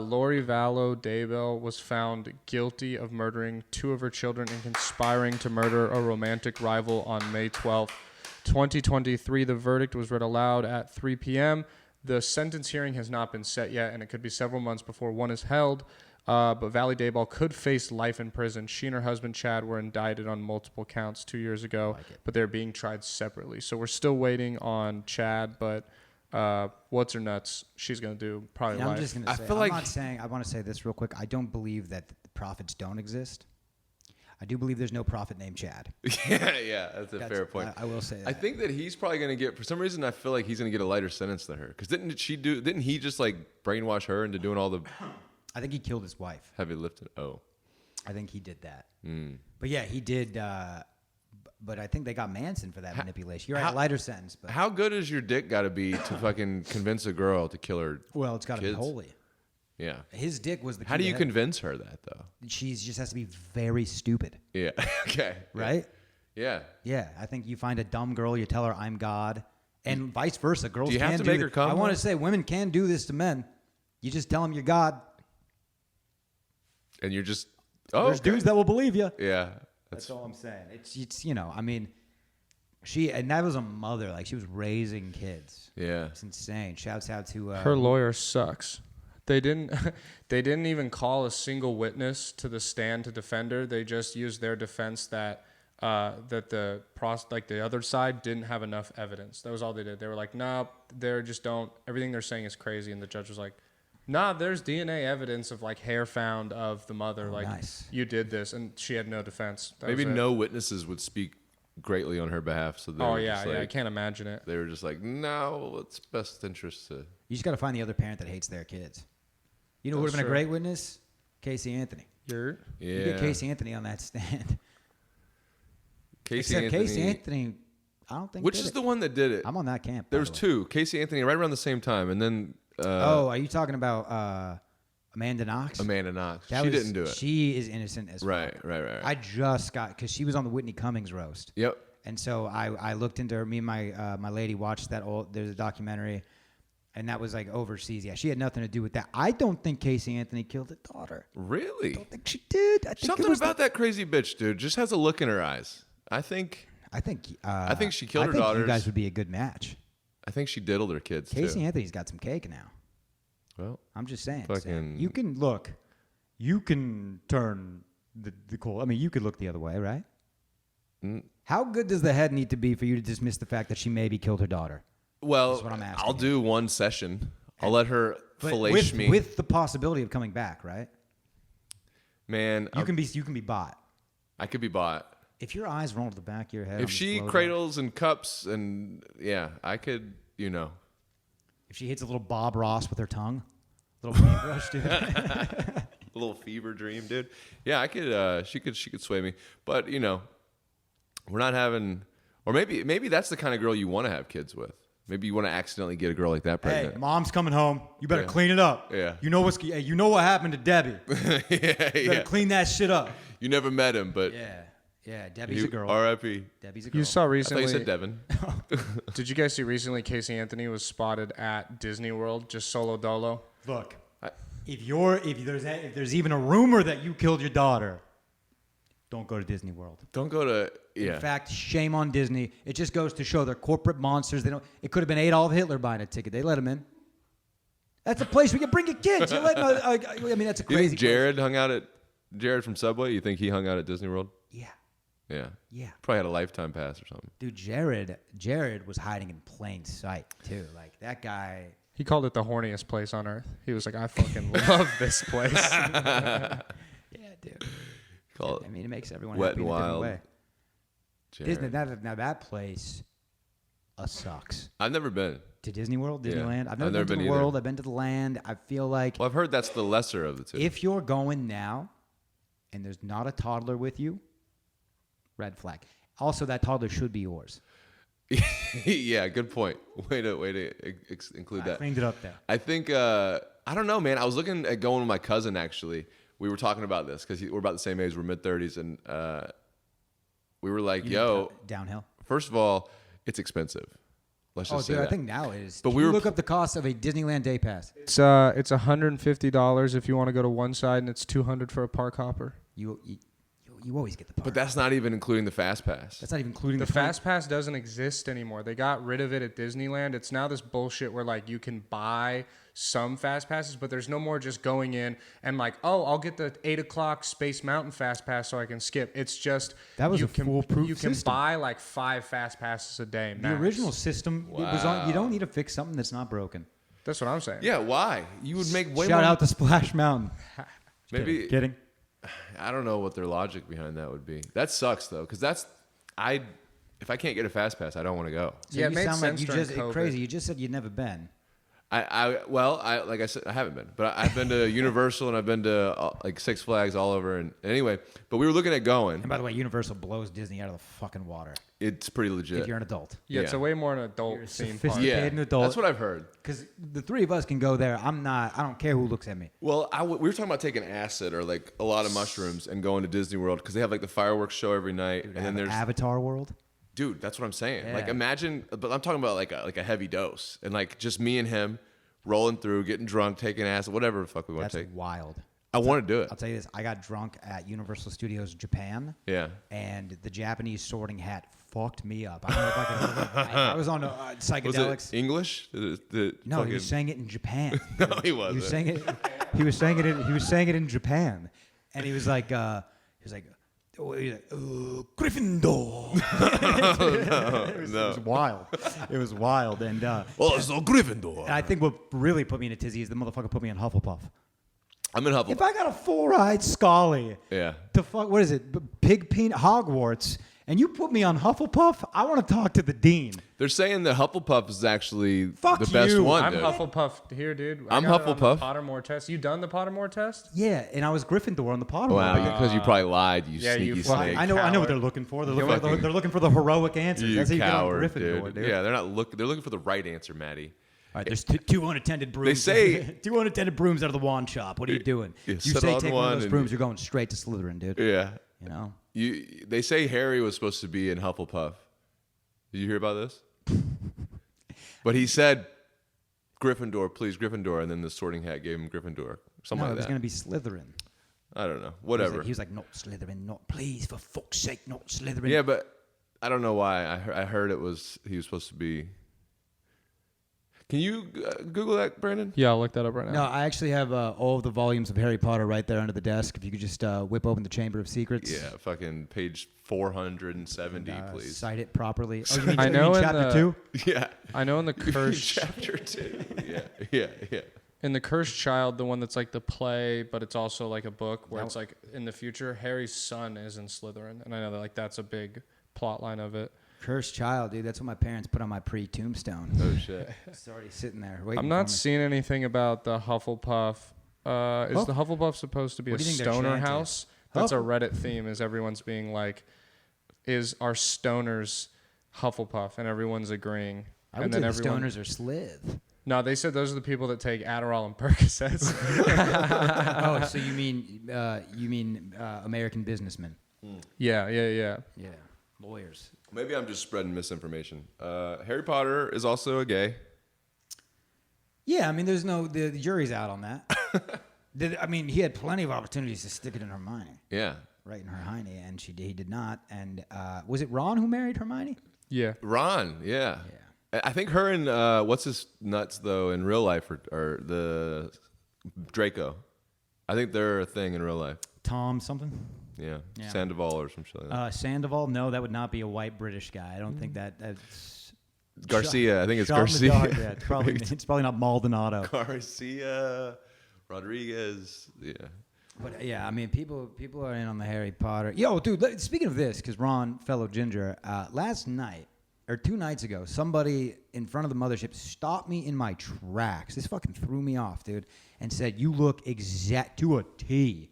Lori Vallow Daybell was found guilty of murdering 2 of her children and conspiring to murder a romantic rival on May 12th, 2023. The verdict was read aloud at 3 p.m. The sentence hearing has not been set yet, and it could be several months before one is held. But Valley Daybell could face life in prison. She and her husband, Chad, were indicted on multiple counts 2 years ago, but they're being tried separately. So we're still waiting on Chad, but what's her nuts? She's going to do probably I'm life. just gonna say. I want to say this real quick. I don't believe that the prophets don't exist. I do believe there's no prophet named Chad. yeah, that's a fair point. I will say that. I think that he's probably gonna get. For some reason, I feel like he's gonna get a lighter sentence than her. Because didn't he just like brainwash her into doing all the I think he killed his wife. heavy lifting? Oh, I think he did that. But yeah, he did. But I think they got Manson for that manipulation. You're right, lighter sentence. But how good is your dick got to be to fucking convince a girl to kill her? well, it's got to be kids? holy. Yeah. His dick was the. How key do you to convince her that though? She just has to be very stupid, Yeah. Okay. right? Yeah. Yeah, I think you find a dumb girl, you tell her I'm God, and vice versa. Girls Do you have can to do make thi- her come, I want though? to say women can do this to men. You just tell them you're God. And you're just There's dudes that will believe you. Yeah. That's all I'm saying. It's I mean, and that was a mother, like she was raising kids. Yeah. It's insane. Shouts out to Her lawyer sucks. They didn't they didn't even call a single witness to the stand to defend her. They just used their defense that the other side didn't have enough evidence. That was all they did. They were like, "Nah, they just don't. Everything they're saying is crazy." And the judge was like, "Nah, there's DNA evidence of like hair found of the mother. Like nice. you did this," and she had no defense. That Maybe was it. no witnesses would speak greatly on her behalf. So they Oh were yeah, just yeah. I like, can't imagine it. they were just like, no, it's best interest to. You just got to find the other parent that hates their kids. You know who would have That's been a true. great witness? Casey Anthony. You're You Yeah. get Casey Anthony on that stand. Casey Except Anthony. Casey Anthony, I don't think Which did is it. the one that did it? I'm on that camp. by There was the way. two. Casey Anthony right around the same time, and then Are you talking about Amanda Knox? Amanda Knox. That She was- didn't do it. She is innocent as Right, fuck. right. I just got because she was on the Whitney Cummings roast. Yep. And so I looked into her. Me and my lady watched that there's a documentary, and that was like overseas. Yeah, she had nothing to do with that. I don't think Casey Anthony killed her daughter. Really? I don't think she did. I think Something it was about that crazy bitch, dude. Just has a look in her eyes. I think I think she killed her I think daughters. you guys would be a good match. she diddled her kids Casey too. Anthony's got some cake now. Well, I'm just saying. Fucking- You can look. You can turn the cool. I mean, you could look the other way, right? Mm. How good does the head need to be for you to dismiss the fact that she maybe killed her daughter? well, That's what I'm asking I'll you. do one session. I'll let her But fillet me. with the possibility of coming back, right? Man, You can be bought. I could be bought. If your eyes roll to the back of your head, If she cradles and cups and yeah, I could, if she hits a little Bob Ross with her tongue, little paintbrush, dude. a little fever dream, dude. Yeah, I could. She could sway me, but we're not having. Or maybe that's the kind of girl you want to have kids with. Maybe you want to accidentally get a girl like that Hey, pregnant. mom's coming home. You better Yeah. clean it up. Yeah. You know what happened to Debbie. You better clean that shit up. You never met him, but Yeah. Debbie's a girl. R.I.P. Debbie's a girl. You saw I thought recently. you said Devin. Did you guys see recently Casey Anthony was spotted at Disney World just solo dolo? Look, if there's even a rumor that you killed your daughter, don't go to Disney World. Don't go to In fact, shame on Disney. It just goes to show they're corporate monsters. It could have been Adolf Hitler buying a ticket. They let him in. That's a place where you can bring your kids. You're letting, I mean, that's a You crazy. think Jared from Subway? You think he hung out at Disney World? Place. Yeah. Yeah. Probably had a lifetime pass or something. Dude, Jared was hiding in plain sight too. Like that guy. He called it the horniest place on earth. He was like, I fucking love this place. Yeah, dude. Call it I mean, it makes everyone Wet happy and in a different Wild. way. Jared. Disney. Now that place sucks. I've never been. To Disney World, Yeah. Disneyland. I've never I've never been to been the either. world. I've been to the land. I feel like Well, I've heard that's the lesser of the two. if you're going now and there's not a toddler with you, red flag. Also, that toddler should be yours. Yeah, good point. Way to include I that. cleaned it up there. I think I don't know, man. I was looking at going with my cousin. Actually, we were talking about this because we're about the same age. We're mid-30s, and we were like, "Yo, Downhill. first of all, it's expensive. Let's Oh, just say dude, I that." think now it is. But Can we you were look pl- up the cost of a Disneyland day pass. It's $150 if you want to go to one side, and it's $200 for a park hopper. You always get the part. But that's not even including the fast pass. That's not even including The the Fast Pass doesn't exist anymore. They got rid of it at Disneyland. It's now this bullshit where like you can buy some Fast Passes, but there's no more just going in and like, oh, I'll get the 8 o'clock Space Mountain Fast Pass so I can skip. It's just That was you a can, foolproof You can system. buy like 5 Fast Passes a day. The max. original system it was on. You don't need to fix something that's not broken. That's what I'm saying. Yeah, why? You would make way Shout more. out to Splash Mountain. Maybe Kidding. I don't know what their logic behind that would be. That sucks though, because if I can't get a fast pass, I don't want to go. So Yeah, it you made sound like sense you during just COVID. crazy. You just said you'd never been. Like I said, I haven't been, but I've been to Universal and I've been to like Six Flags all over. And anyway, but we were looking at going. And by the way, Universal blows Disney out of the fucking water. It's pretty legit. If you're an adult. Yeah, it's Yeah. a way more an adult You're a theme park. sophisticated Yeah, adult. that's what I've heard. Because the three of us can go there. I don't care who looks at me. Well, we were talking about taking acid or like a lot of mushrooms and going to Disney World because they have like the fireworks show every night, and then there's Avatar World. dude. That's what I'm saying. Yeah. Like imagine, but I'm talking about like a heavy dose and like just me and him rolling through, getting drunk, taking acid, whatever the fuck we want That's to take. wild. I want to do it. I'll tell you this. I got drunk at Universal Studios Japan. Yeah. And the Japanese sorting hat fucked me up. I don't know if I was on psychedelics. Was it English? No, he was saying it in Japan. No, he wasn't. He was saying it. He was saying it in Japan, and he was like, Gryffindor. It was wild. It was wild, and so Gryffindor. and I think what really put me in a tizzy is the motherfucker put me on Hufflepuff. I'm in Hufflepuff. If I got a full-eyed Scully, Yeah. the fuck, what is it? Pig peanut Hogwarts, and you put me on Hufflepuff, I want to talk to the dean. They're saying that Hufflepuff is actually Fuck the best you. one. I'm dude. Hufflepuff here, dude. I'm got it on the Hufflepuff. Pottermore test. You done the Pottermore test? Yeah, and I was Gryffindor on the Potter. Wow, because you probably lied, you Yeah, you sneaky fucking- snake. I know what Coward. they're looking for. They're fucking- looking for the heroic answers. You That's how you coward, get on Gryffindor, dude. Yeah, they're not looking. They're looking for the right answer, Maddie. All right, there's two unattended brooms. They say- two unattended brooms out of the wand shop. What are you doing? Yeah, You sit say on take one one of those and- brooms, you're going straight to Slytherin, dude. Yeah. You know. They say Harry was supposed to be in Hufflepuff. Did you hear about this? But he said, Gryffindor, please, Gryffindor, and then the Sorting Hat gave him Gryffindor. Something No, it like was that. going to be Slytherin. I don't know. Whatever. He was like, not Slytherin, not please, for fuck's sake, not Slytherin. Yeah, but I don't know why. I heard he was supposed to be. Can you Google that, Brandon? Yeah, I'll look that up right now. No, I actually have all of the volumes of Harry Potter right there under the desk. If you could just whip open the Chamber of Secrets. Yeah, fucking page 470, please. Cite it properly. Oh, you mean, I you know mean in chapter the- 2? Yeah. I know in the cursed Chapter 2. Yeah. in the Cursed Child, the one that's like the play, but it's also like a book where it's like in the future, Harry's son is in Slytherin, and I know that like that's a big plot line of it. Cursed child, dude. That's what my parents put on my pre-tombstone. Oh shit. It's already sitting there waiting I'm for not me. seeing anything about the Hufflepuff. Is the Hufflepuff supposed to be What a do you think their stoner chant is? house? That's a Huffle- Reddit theme. Is everyone's being like, is our stoners Hufflepuff, and everyone's agreeing. I would and say then the everyone, stoners are Slith. No, they said those are the people that take Adderall and Percocets. Oh, so you mean American businessmen? yeah. Yeah, lawyers. Maybe I'm just spreading misinformation. Harry Potter is also a gay. Yeah, I mean, the jury's out on that. I mean, he had plenty of opportunities to stick it in Hermione, Yeah. right in Hermione, and he did not. And was it Ron who married Hermione? Yeah. Ron, yeah. I think her and what's his nuts though in real life are the Draco. I think they're a thing in real life. Tom something? Yeah. Yeah. Sandoval or some shit like that. Sandoval? No, that would not be a white British guy. I don't think that's Garcia. I think it's shot in the Garcia. dark, yeah, it's probably not Maldonado. Garcia. Rodriguez. Yeah. But yeah, I mean, people are in on the Harry Potter. Yo, dude, speaking of this, because Ron, fellow ginger, last night or 2 nights ago, somebody in front of the mothership stopped me in my tracks. This fucking threw me off, dude, and said, "You look to a T.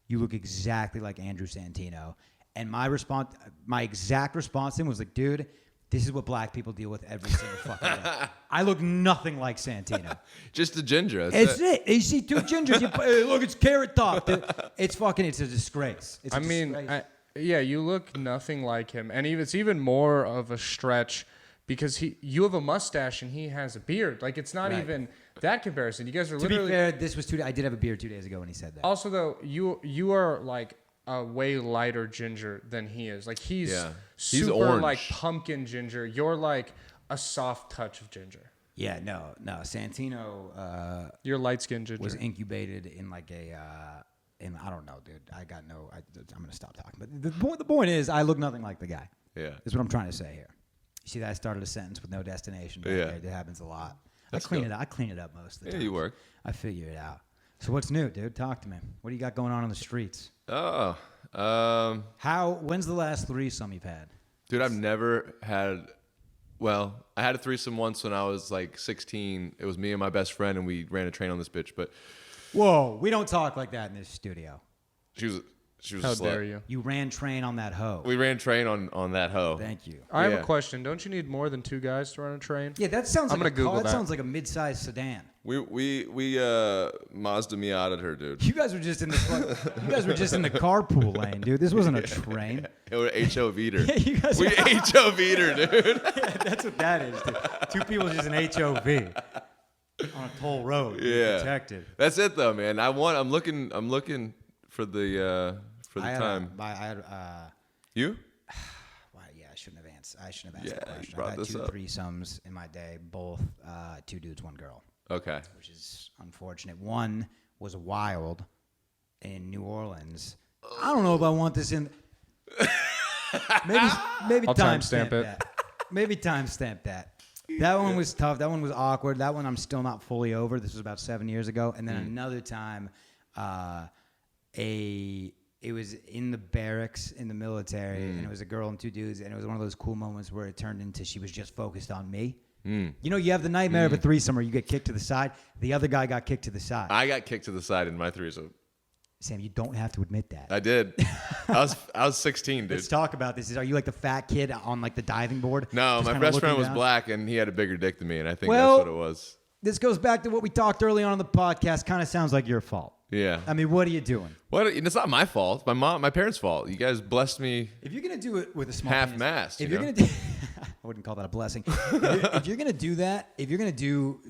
You look exactly like Andrew Santino." And my exact response to him was like, "Dude, this is what black people deal with every single fucking day. I look nothing like Santino." Just a ginger. It's it. You see two gingers. Hey, look, it's Carrot Top. Dude. It's a disgrace. It's a disgrace. Yeah, you look nothing like him, and it's even more of a stretch because you have a mustache and he has a beard. Like it's not Right. even that comparison. You guys are To be literally. fair, this was I did have a beard 2 days ago when he said that. Also, though, you are like a way lighter ginger than he is. Like he's He's super orange. like pumpkin ginger. You're like a soft touch of ginger. Yeah, no. Santino You're light skinned ginger. was incubated in like I don't know, dude. I'm gonna stop talking. But the point is, I look nothing like the guy. Yeah. Is what I'm trying to say here. You see that I started a sentence with no destination. Back Yeah. there. It happens a lot. That's I clean cool. it. I clean it up most of the time. Yeah, you work. I figure it out. So what's new, dude? Talk to me. What do you got going on the streets? Oh. When's the last threesome you've had? Dude, I've never had. Well, I had a threesome once when I was like 16. It was me and my best friend, and we ran a train on this bitch. But Whoa, we don't talk like that in this studio. she was How a slut. dare you? You ran train on that hoe. We ran train on that hoe. Thank you. I have Yeah. a question. Don't you need more than 2 guys to run a train? Yeah, that sounds I'm like gonna Google that that. sounds like a mid-sized sedan. We Mazda Miata her, dude. You guys were just in the carpool lane, dude. This wasn't a train. It was HOV'd her. Yeah, you guys. We HOV'd her, dude. That's what that is, dude. 2 people just an HOV. on a toll road. Yeah. Protected. That's it though, man. I'm looking for the time. You? Well, yeah, I shouldn't have asked the Yeah, question. you brought I've had this two up. threesomes in my day, both 2 dudes, 1 girl, Okay. which is unfortunate. One was wild in New Orleans. I don't know if I want this in. Maybe I'll timestamp timestamp it. that. Maybe timestamp that. That one was tough. That one was awkward. That one I'm still not fully over. This was about 7 years ago. And then another time, it was in the barracks in the military, and it was a girl and 2 dudes, and it was one of those cool moments where it turned into she was just focused on me. You know, you have the nightmare of a threesome where you get kicked to the side. The other guy got kicked to the side. I got kicked to the side in my threesome. Sam, you don't have to admit that. I did. I was 16, dude. Let's talk about this. Are you like the fat kid on like the diving board? No, Just my kinda best friend looking was down? black, and he had a bigger dick than me, and I think Well- that's what it was. This goes back to what we talked early on in the podcast. Kind of sounds like your fault. Yeah. I mean, what are you doing? What? It's not my fault. My parents' fault. You guys blessed me. If you're gonna do it with a small Half-mast, if you you're know? gonna do, I wouldn't call that a blessing. If you're gonna do that, if you're gonna do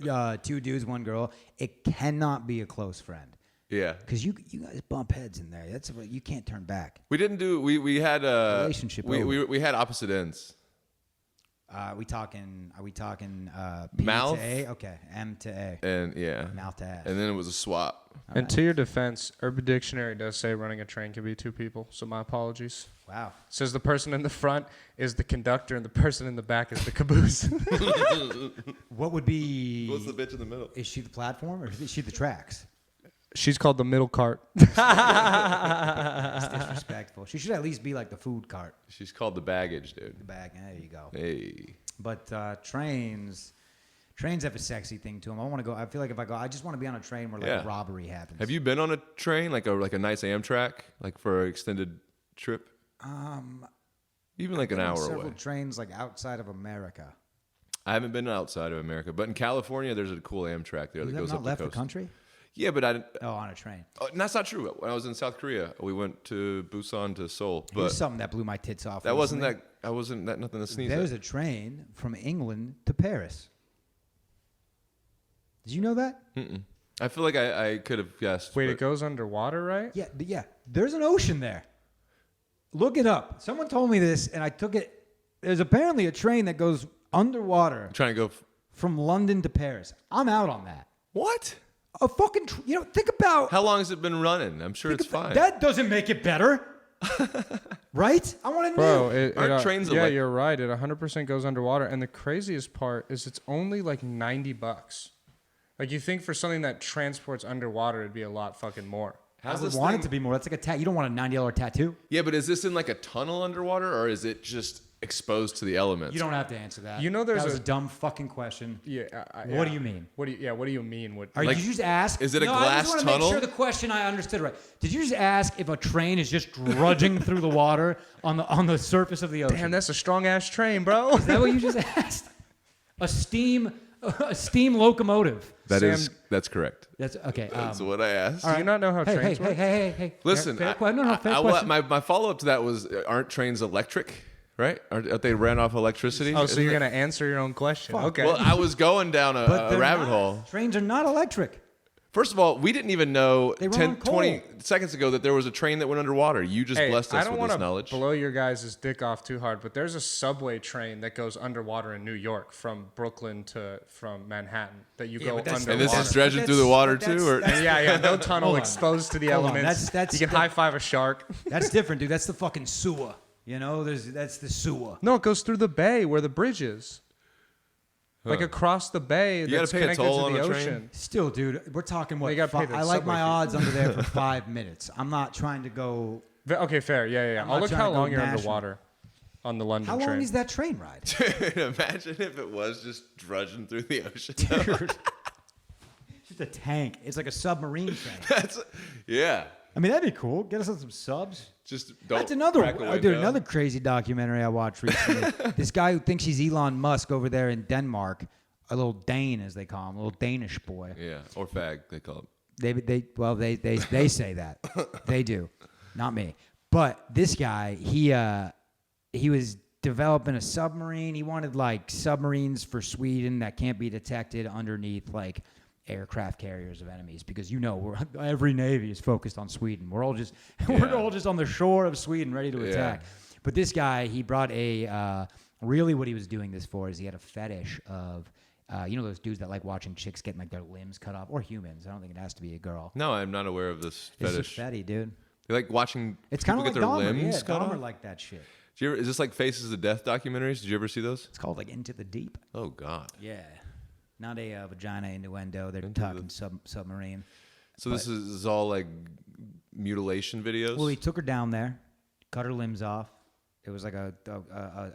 2 dudes, 1 girl, it cannot be a close friend Yeah. because you guys bump heads in there. That's what you can't turn back. We didn't do. We had a Relationship We had opposite ends. Are we talking P Mouth? to A? Okay, M to A. And yeah. Mouth to ass. And then it was a swap. And to your defense, Urban Dictionary does say running a train can be 2 people. So my apologies. Wow. It says the person in the front is the conductor and the person in the back is the caboose. What would be? What's the bitch in the middle? Is she the platform or is she the tracks? She's called the middle cart. That's disrespectful. She should at least be like the food cart. She's called the baggage, dude. The bag. There you go. Hey. But trains have a sexy thing to them. I want to go. I feel like if I go, I just want to be on a train where like Yeah. a robbery happens. Have you been on a train like a nice Amtrak like for an extended trip? Even like an Been on hour several away. trains like outside of America. I haven't been outside of America, but in California, there's a cool Amtrak there You that have goes not up left the the coast. country? Yeah, but I didn't. Oh, on a train. Oh, that's not true. When I was in South Korea, we went to Busan to Seoul, but Here's something that blew my tits off. that wasn't recently. that. I wasn't that nothing to sneeze There's at. a train from England to Paris. Did you know that? I feel like I could have guessed. Wait, but it goes underwater, right? Yeah, yeah. There's an ocean there. Look it up. Someone told me this, and I took it. There's apparently a train that goes underwater I'm trying to go. from London to Paris. I'm out on that. What? A fucking, think about. How long has it been running? I'm sure think it's about- fine. That doesn't make it better, right? I want to know. Bro, Aren't trains yeah, elect- you're right. It 100% goes underwater. And the craziest part is it's only like $90. Like you think for something that transports underwater, it'd be a lot fucking more. I How's would this want thing? it to be more. That's like a tattoo. You don't want a $90 tattoo. Yeah, but is this in like a tunnel underwater, or is it just exposed to the elements? You don't have to answer that. You know there's that was a- a dumb fucking question. Yeah. What do you mean? What do you mean? What? Are Like, you just ask? is it a no, I glass just want to tunnel? make sure the question I understood right. Did you just ask if a train is just drudging through the water on the surface of the ocean? Damn, that's a strong ass train, bro. Is that what you just asked? A steam locomotive. That's correct. That's okay. That's what I asked. Do you not know how Hey, trains work? Listen, Fair question. my follow up to that was: aren't trains electric? Right? Aren't they ran off electricity? Oh, so Isn't you're it- gonna answer your own question? Fuck. Okay. Well, I was going down But a they're rabbit not. hole. Trains are not electric. First of all, we didn't even know They run 10, on coal. 20 seconds ago that there was a train that went underwater. You just Hey, blessed I us don't with want this to knowledge. blow your guys' dick off too hard, but there's a subway train that goes underwater in New York from Brooklyn from Manhattan that you go but that's- underwater. And this is Water. dredging But through the that's- water but that's- too, or that's- yeah, no tunnel Hold on. exposed to the Hold on, elements. that's- you can high five a shark. That's different, dude. That's the fucking sewer. You know, that's the sewer. No, it goes through the bay where the bridge is. Like across the bay gotta that's pay a connected toll to on the a train? ocean. Still, dude, we're talking what? You gotta pay the I like my subway fee. odds under there for 5 minutes. I'm not trying to go. Okay, fair. Yeah. I'm I'll not look trying how to go long you're national. underwater on the London How train. long is that train ride? imagine if it was just drudging through the ocean. Just a tank. It's like a submarine train. That's yeah. I mean, that'd be cool. Get us on some subs. Just don't. That's another. crack a Dude, window. another crazy documentary I watched recently. This guy who thinks he's Elon Musk over there in Denmark, a little Dane as they call him, a little Danish boy. Yeah, or fag they call it. They say that. They do, not me. But this guy, he was developing a submarine. He wanted like submarines for Sweden that can't be detected underneath like aircraft carriers of enemies because every navy is focused on Sweden. We're all just Yeah. we're all just on the shore of Sweden ready to attack. But this guy, he brought really what he was doing this for is he had a fetish of those dudes that like watching chicks getting like their limbs cut off, or humans. I don't think it has to be a girl. No, I'm not aware of this fetish. It's a fetty, dude. You like watching It's people kind of get like their Dahmer. limbs Yeah, cut Dahmer off? like that shit. Is this like Faces of Death documentaries? Did you ever see those? It's called like Into the Deep. Oh God. Yeah, not a vagina innuendo. They're talking submarine. So this is all like mutilation videos? Well, he took her down there, cut her limbs off. It was like a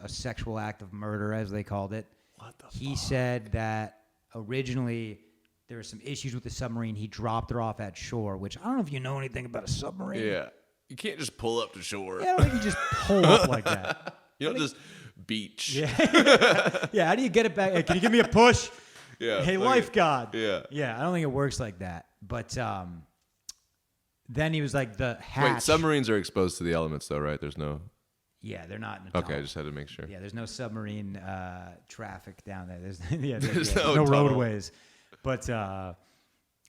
sexual act of murder, as they called it. What the He said that originally there were some issues with the submarine. He dropped her off at shore, which I don't know if you know anything about a submarine. Yeah. You can't just pull up to shore. Yeah, I don't think you just pull up like that. You don't just beach. Yeah. Yeah, how do you get it back? Hey, can you give me a push? Yeah. Hey, look lifeguard. Yeah. Yeah, I don't think it works like that. But then he was like, the hatch. Wait, submarines are exposed to the elements though, right? There's no... Yeah, they're not in a Okay, I tunnel. just had to make sure. Yeah, there's no submarine traffic down there. There's There's no no tunnel. roadways. But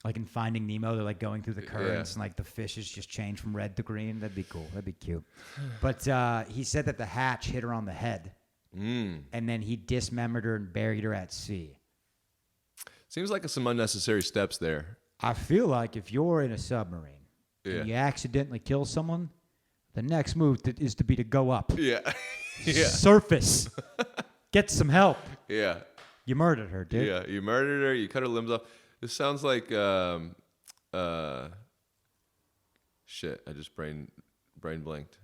like in Finding Nemo, they're like going through the currents and like the fishes just change from red to green. That'd be cool. That'd be cute. But he said that the hatch hit her on the head, and then he dismembered her and buried her at sea. Seems like some unnecessary steps there. I feel like if you're in a submarine Yeah. and you accidentally kill someone, the next move is to go up. Yeah. Yeah. Surface. Get some help. Yeah. You murdered her, dude. Yeah. You murdered her. You cut her limbs off. This sounds like shit. I just brain blanked.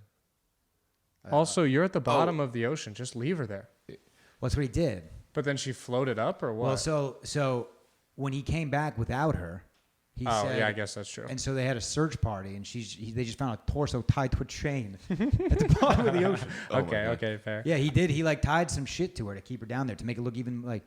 Also, you're at the bottom of the ocean. Just leave her there. Well, that's what he did. But then she floated up, or what? Well, so when he came back without her, he said... yeah, I guess that's true. And so they had a search party, and they just found a torso tied to a chain at the bottom of the ocean. Okay, fair. Yeah, he did. He like tied some shit to her to keep her down there to make it look even like...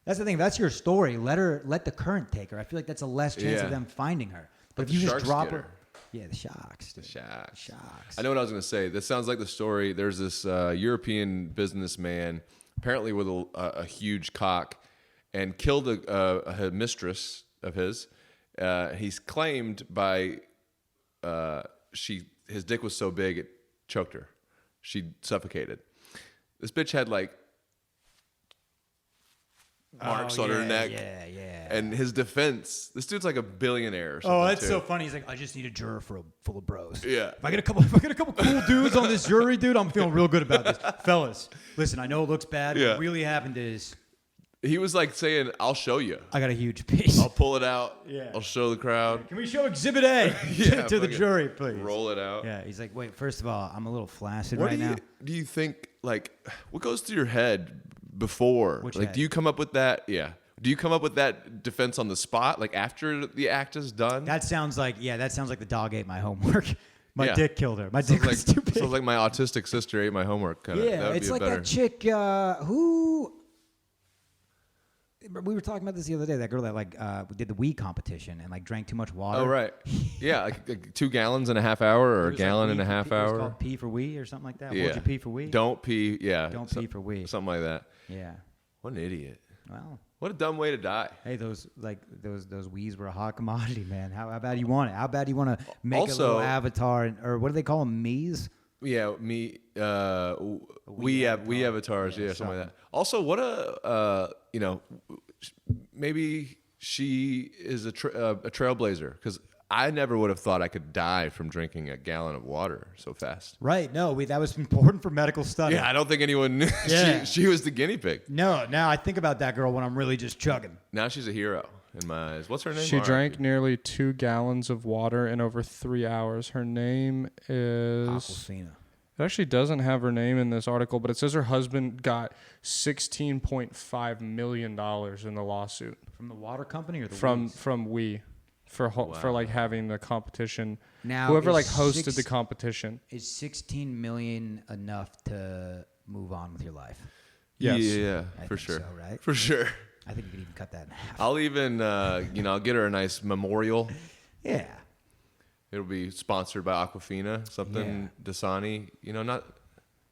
That's the thing. If that's your story, let the current take her. I feel like that's a less chance of them finding her. But if the you just sharks drop get her... her. Yeah, the sharks. Dude. Sharks. Sharks. I know what I was going to say. This sounds like the story. There's this European businessman, apparently with a huge cock, and killed a mistress of his. He's claimed by his dick was so big it choked her. She suffocated. This bitch had like marks on her neck. Yeah. And his defense, this dude's like a billionaire or something. Oh, that's too. so funny. He's like, I just need a juror full of bros. Yeah. If I get a couple cool dudes on this jury, dude, I'm feeling real good about this. Fellas, listen, I know it looks bad. Yeah. What really happened is He was like saying, I'll show you. I got a huge piece. I'll pull it out. Yeah. I'll show the crowd. Can we show Exhibit A Yeah, to the fucking jury, please? Roll it out. Yeah, he's like, wait, first of all, I'm a little flaccid What right now. do you think, like, what goes through your head before? Which like, head? do you come up with that? Yeah. Do you come up with that defense on the spot, like after the act is done? That sounds like the dog ate my homework. My Yeah. dick killed her. My dick was too big. Sounds like my autistic sister ate my homework. Kind of. Yeah, it's like that chick who... We were talking about this the other day. That girl that did the Wii competition and like drank too much water. Oh right, yeah, like 2 gallons in a half hour or a It was gallon like and a Wii for half Pee- It was hour. called Pee for Wii or something like that. Yeah. What'd you pee for Wii? Don't pee. Yeah. Don't pee for Wii. Something like that. Yeah. What an idiot. Well, What a dumb way to die. hey, those Wiis were a hot commodity, man. How bad you want it? How bad you want to make a Also- little avatar or what do they call them? Miis? Yeah, we avatars, yeah, something like that. Also, what maybe she is a trailblazer because I never would have thought I could die from drinking a gallon of water so fast. Right. No, that was important for medical study. Yeah, I don't think anyone knew. Yeah. She was the guinea pig. No, now I think about that girl when I'm really just chugging. Now she's a hero in my eyes. What's her name? She Mark? drank nearly 2 gallons of water in over 3 hours. Her name is... Aquafina. It actually doesn't have her name in this article, but it says her husband got $16.5 million in the lawsuit From the water company or the from Wiis? We for like having the competition. Now, Whoever is like hosted six- the competition. Is 16 million enough to move on with your life? Yes. Yeah, I for think sure. so, right? For sure. I think you could even cut that in half. I'll even, I'll get her a nice memorial. Yeah. It'll be sponsored by Aquafina, something Dasani.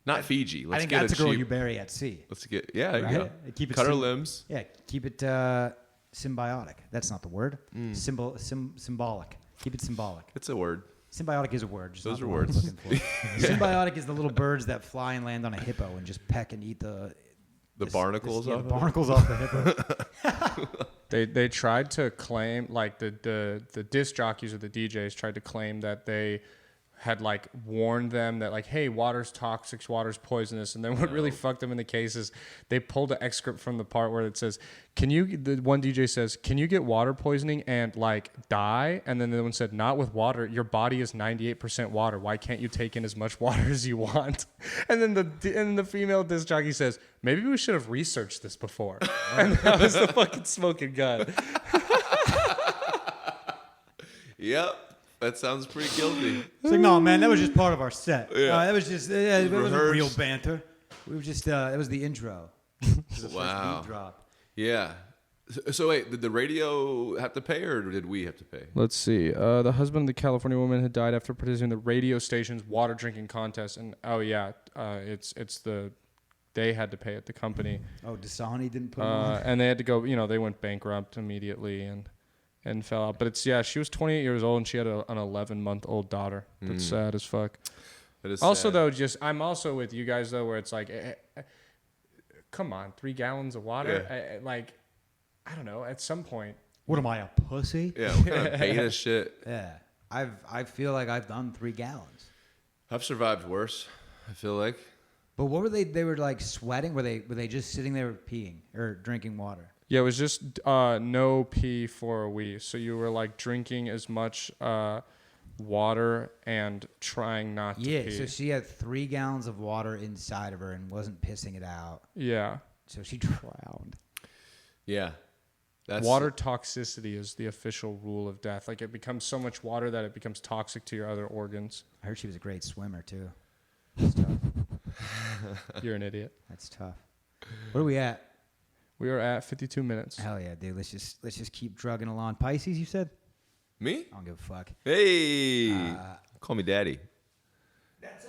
Not Fiji. I Let's think get that's a a girl cheap. you bury at sea. Let's get there you Right? go. Keep it Cut her sim- limbs. Yeah, keep it symbiotic. That's not the word. Symbolic. Keep it symbolic. It's a word. Symbiotic is a word. Just Those not are the word I'm words. looking for. Symbiotic is the little birds that fly and land on a hippo and just peck and eat the Barnacles the off. barnacles off the hippo. They tried to claim, like the disc jockeys or the DJs tried to claim that they had like warned them that like, hey, water's toxic, water's poisonous. And then what really fucked them in the case is they pulled an excerpt from the part where it says, the one DJ says, can you get water poisoning and like die? And then the one said, not with water. Your body is 98% water. Why can't you take in as much water as you want? And then the female disc jockey says, maybe we should have researched this before. And that was the fucking smoking gun. Yep. That sounds pretty guilty. It's like, no, man, that was just part of our set. Yeah. That was just, it wasn't rehearsed. real banter. We were just, that was the intro. Wow. Beat drop. Yeah. So wait, did the radio have to pay, or did we have to pay? Let's see. The husband of the California woman had died after participating in the radio station's water drinking contest, and they had to pay it. The company. Oh, Dasani didn't put it on? And they had to go. They went bankrupt immediately and fell out. But she was 28 years old and she had an 11-month-old daughter. That's sad as fuck. That is Also, sad. though, I'm also with you guys though, where it's like, come on, 3 gallons of water. Yeah. I don't know. At some point, What am I, a pussy? Yeah, what kind of beta shit? Yeah. I feel like I've done 3 gallons. I've survived worse, I feel like. But what were they? They were like sweating? Were they just sitting there peeing or drinking water? yeah, it was just no pee for a wee. So you were like drinking as much water and trying not to pee. Yeah, so she had 3 gallons of water inside of her and wasn't pissing it out. Yeah. So she drowned. Yeah. Water toxicity is the official rule of death. Like, it becomes so much water that it becomes toxic to your other organs. I heard she was a great swimmer too. That's tough. You're an idiot. That's tough. What are we at? We are at 52 minutes. Hell yeah, dude. Let's just keep drugging along. Pisces, you said? Me? I don't give a fuck. Hey. Call me daddy. That's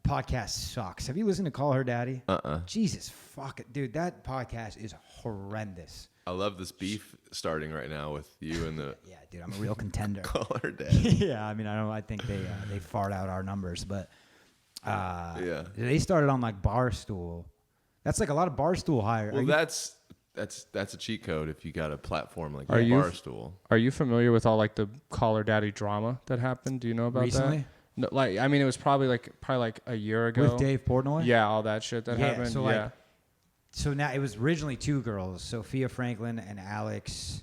podcast sucks. Have you listened to Call Her Daddy? Jesus fuck it, dude. That podcast is horrendous. I love this beef starting right now with you and the Yeah, dude. I'm a real contender. call her dad. Yeah, I mean, I think they fart out our numbers, but Yeah. they started on like Barstool. That's like a lot of Barstool hire. Well, that's a cheat code if you got a platform like Are you- Barstool. Are you familiar with all like the Call Her Daddy drama that happened? Do you know about Recently? that? No, like, I mean, it was probably like a year ago. With Dave Portnoy? Yeah, all that shit that happened. So yeah. like, so now it was originally 2 girls, Sophia Franklin and Alex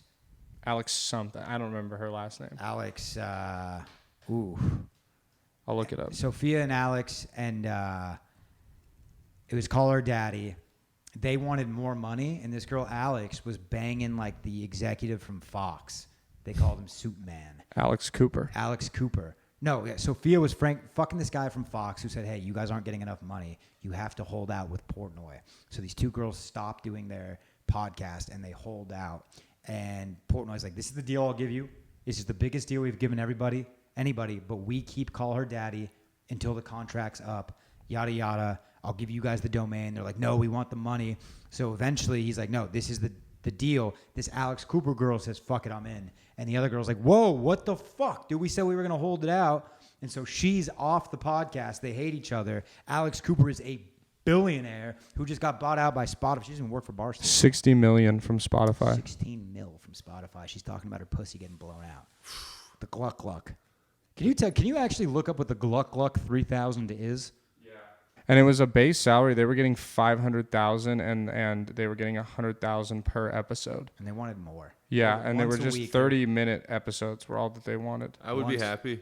something. I don't remember her last name. I'll I'll look it up. Sophia and Alex, and it was Call Her Daddy. They wanted more money, and this girl Alex was banging like the executive from Fox. They called him Soup Man. Alex Cooper. Alex Cooper. No, yeah, Sophia was fucking this guy from Fox who said, hey, you guys aren't getting enough money. You have to hold out with Portnoy. So these 2 girls stop doing their podcast, and they hold out. And Portnoy's like, this is the deal I'll give you. This is the biggest deal we've given anybody, but we keep Call Her Daddy until the contract's up, yada, yada. I'll give you guys the domain. They're like, no, we want the money. So eventually he's like, no, this is the deal. This Alex Cooper girl says, fuck it, I'm in. And the other girl's like, whoa, what the fuck? Dude, we said we were going to hold it out. And so she's off the podcast. They hate each other. Alex Cooper is a billionaire who just got bought out by Spotify. She doesn't even work for Barstool. 60 million from Spotify. 16 mil from Spotify. She's talking about her pussy getting blown out. The Gluck Gluck. Can you actually look up what the Gluck Gluck 3000 is? And it was a base salary. They were getting $500,000 and they were getting $100,000 per episode. And they wanted more. Yeah, and they were Once a just week. 30-minute episodes were all that they wanted. I would be Once- happy.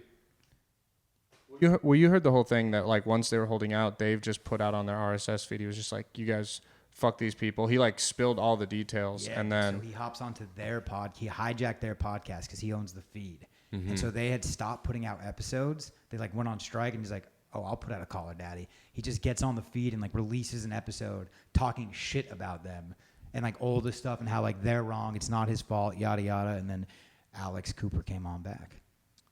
You heard the whole thing that like once they were holding out, Dave just put out on their RSS feed. He was just like, you guys fuck these people. He like spilled all the details, Yeah, and then so he hops onto their pod. He hijacked their podcast because he owns the feed. And so they had stopped putting out episodes. They like went on strike, and he's like, oh, I'll put out a Call Her Daddy. He just gets on the feed and like releases an episode talking shit about them and like all this stuff and how like they're wrong. It's not his fault, yada, yada. And then Alex Cooper came on back.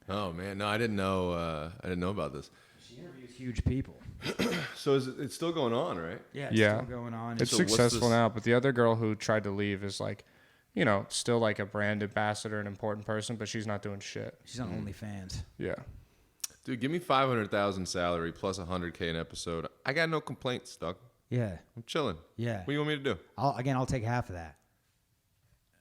Oh man, no, I didn't know. I didn't know about this. She interviews huge people. So it's still going on, right? Yeah, Yeah. still going on. it's So what's successful this- now. But the other girl who tried to leave is like, you know, still like a brand ambassador, an important person, but she's not doing shit. She's on OnlyFans. Yeah. Dude, give me 500,000 salary plus 100K an episode. I got no complaints, dog. Yeah. I'm chilling. Yeah. What do you want me to do? I'll take half of that.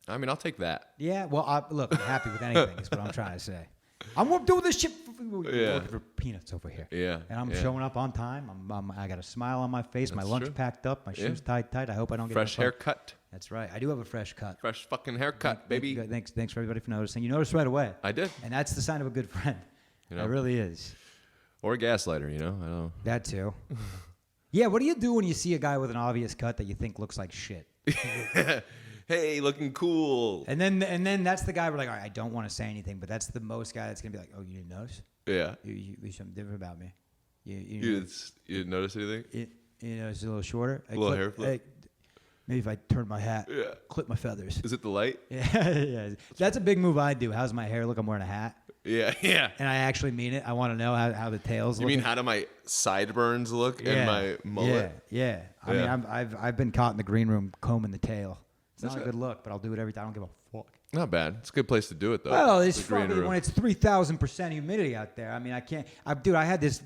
I mean, I'll take that. Yeah. Well, look, I'm happy with anything. Is what I'm trying to say. I'm doing this shit. Looking for peanuts over here. Yeah. And I'm showing up on time. I got a smile on my face. My That's lunch true. packed up. My shoes tied tight. I hope I don't get Fresh in a fight. haircut. That's right. I do have a fresh cut. Fresh fucking haircut, baby. Thanks for everybody for noticing. You noticed right away. I did. And that's the sign of a good friend. You know? It really is. Or a gaslighter, you know? I don't know. That too. Yeah, what do you do when you see a guy with an obvious cut that you think looks like shit? Hey, looking cool. And then that's the guy we're like, all right, I don't want to say anything, but that's the most guy that's gonna be like, oh, you didn't notice? Yeah. You something different about me. You didn't notice anything? You know, it's a little shorter. A little hair flip? Maybe if I turn my hat, Yeah. clip my feathers. Is it the light? Yeah. That's a big move I do. How's my hair look? I'm wearing a hat. Yeah, yeah. And I actually mean it. I want to know how the tails look. You mean how do my sideburns look and my mullet? Yeah. I mean, I've been caught in the green room combing the tail. It's not a good look, but I'll do it every time. I don't give a fuck. Not bad. It's a good place to do it, though. Well, it's the green probably room. when it's 3,000% humidity out there. I mean, I can't. Dude, I had this.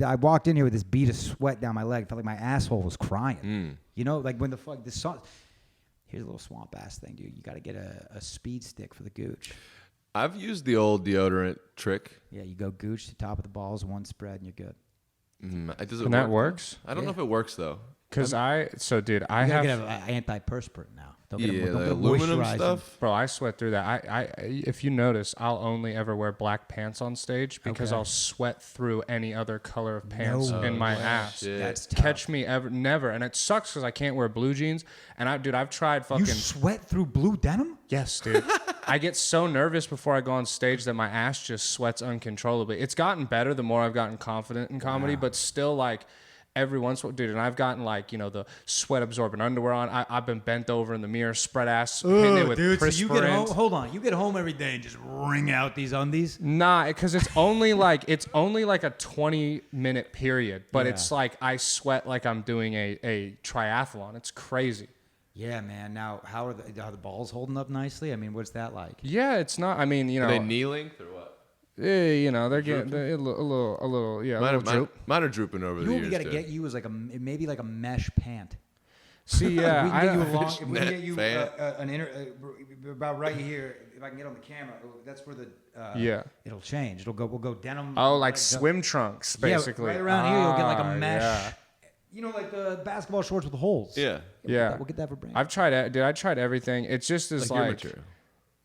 I walked in here with this bead of sweat down my leg. Felt like my asshole was crying. You know, like when the fuck the sun. Here's a little swamp ass thing, dude. You got to get a speed stick for the gooch. I've used the old deodorant trick. Yeah, you go gooch to top of the balls, one spread, and you're good. Does it And that work, works? though? I don't know if it works, though. Because I You gotta get an antiperspirant now. Don't get Yeah, don't the get aluminum moisturizing. stuff. Bro, I sweat through that. If you notice, I'll only ever wear black pants on stage because Okay. I'll sweat through any other color of pants No in my way. ass. Shit. That's tough. Catch me ever, never. And it sucks because I can't wear blue jeans. And I've tried fucking. You sweat through blue denim? Yes, dude. I get so nervous before I go on stage that my ass just sweats uncontrollably. It's gotten better the more I've gotten confident in comedy, but still, like, every once in a while, dude, and I've gotten, like, you know, the sweat absorbent underwear on. I've been bent over in the mirror, spread ass, hitting it with dude, so perspirant. you get home. Hold on, you get home every day and just wring out these undies. Nah, because it's only like a 20-minute period, but Yeah. it's like I sweat like I'm doing a triathlon. It's crazy. Yeah, man. Now, how are the balls holding up nicely? I mean, what's that like? Yeah, it's not. I mean, you Are know, they knee length or what? you know, they're getting a little, yeah, a little droop. Mine are drooping over You the know what years. we got to too. get you is like maybe like a mesh pant. See, yeah, we can get you a long. Fish If we can net get you fan. about right here. If I can get on the camera, that's where the Yeah. it'll change. We'll go denim. Oh, like legs swim trunks, up. basically. Yeah, right around here you'll get like a mesh. Yeah. You know, like the basketball shorts with holes. Yeah. Yeah. We'll get that for Brandon. I've tried it, dude. I tried everything. It's just as Like your like material.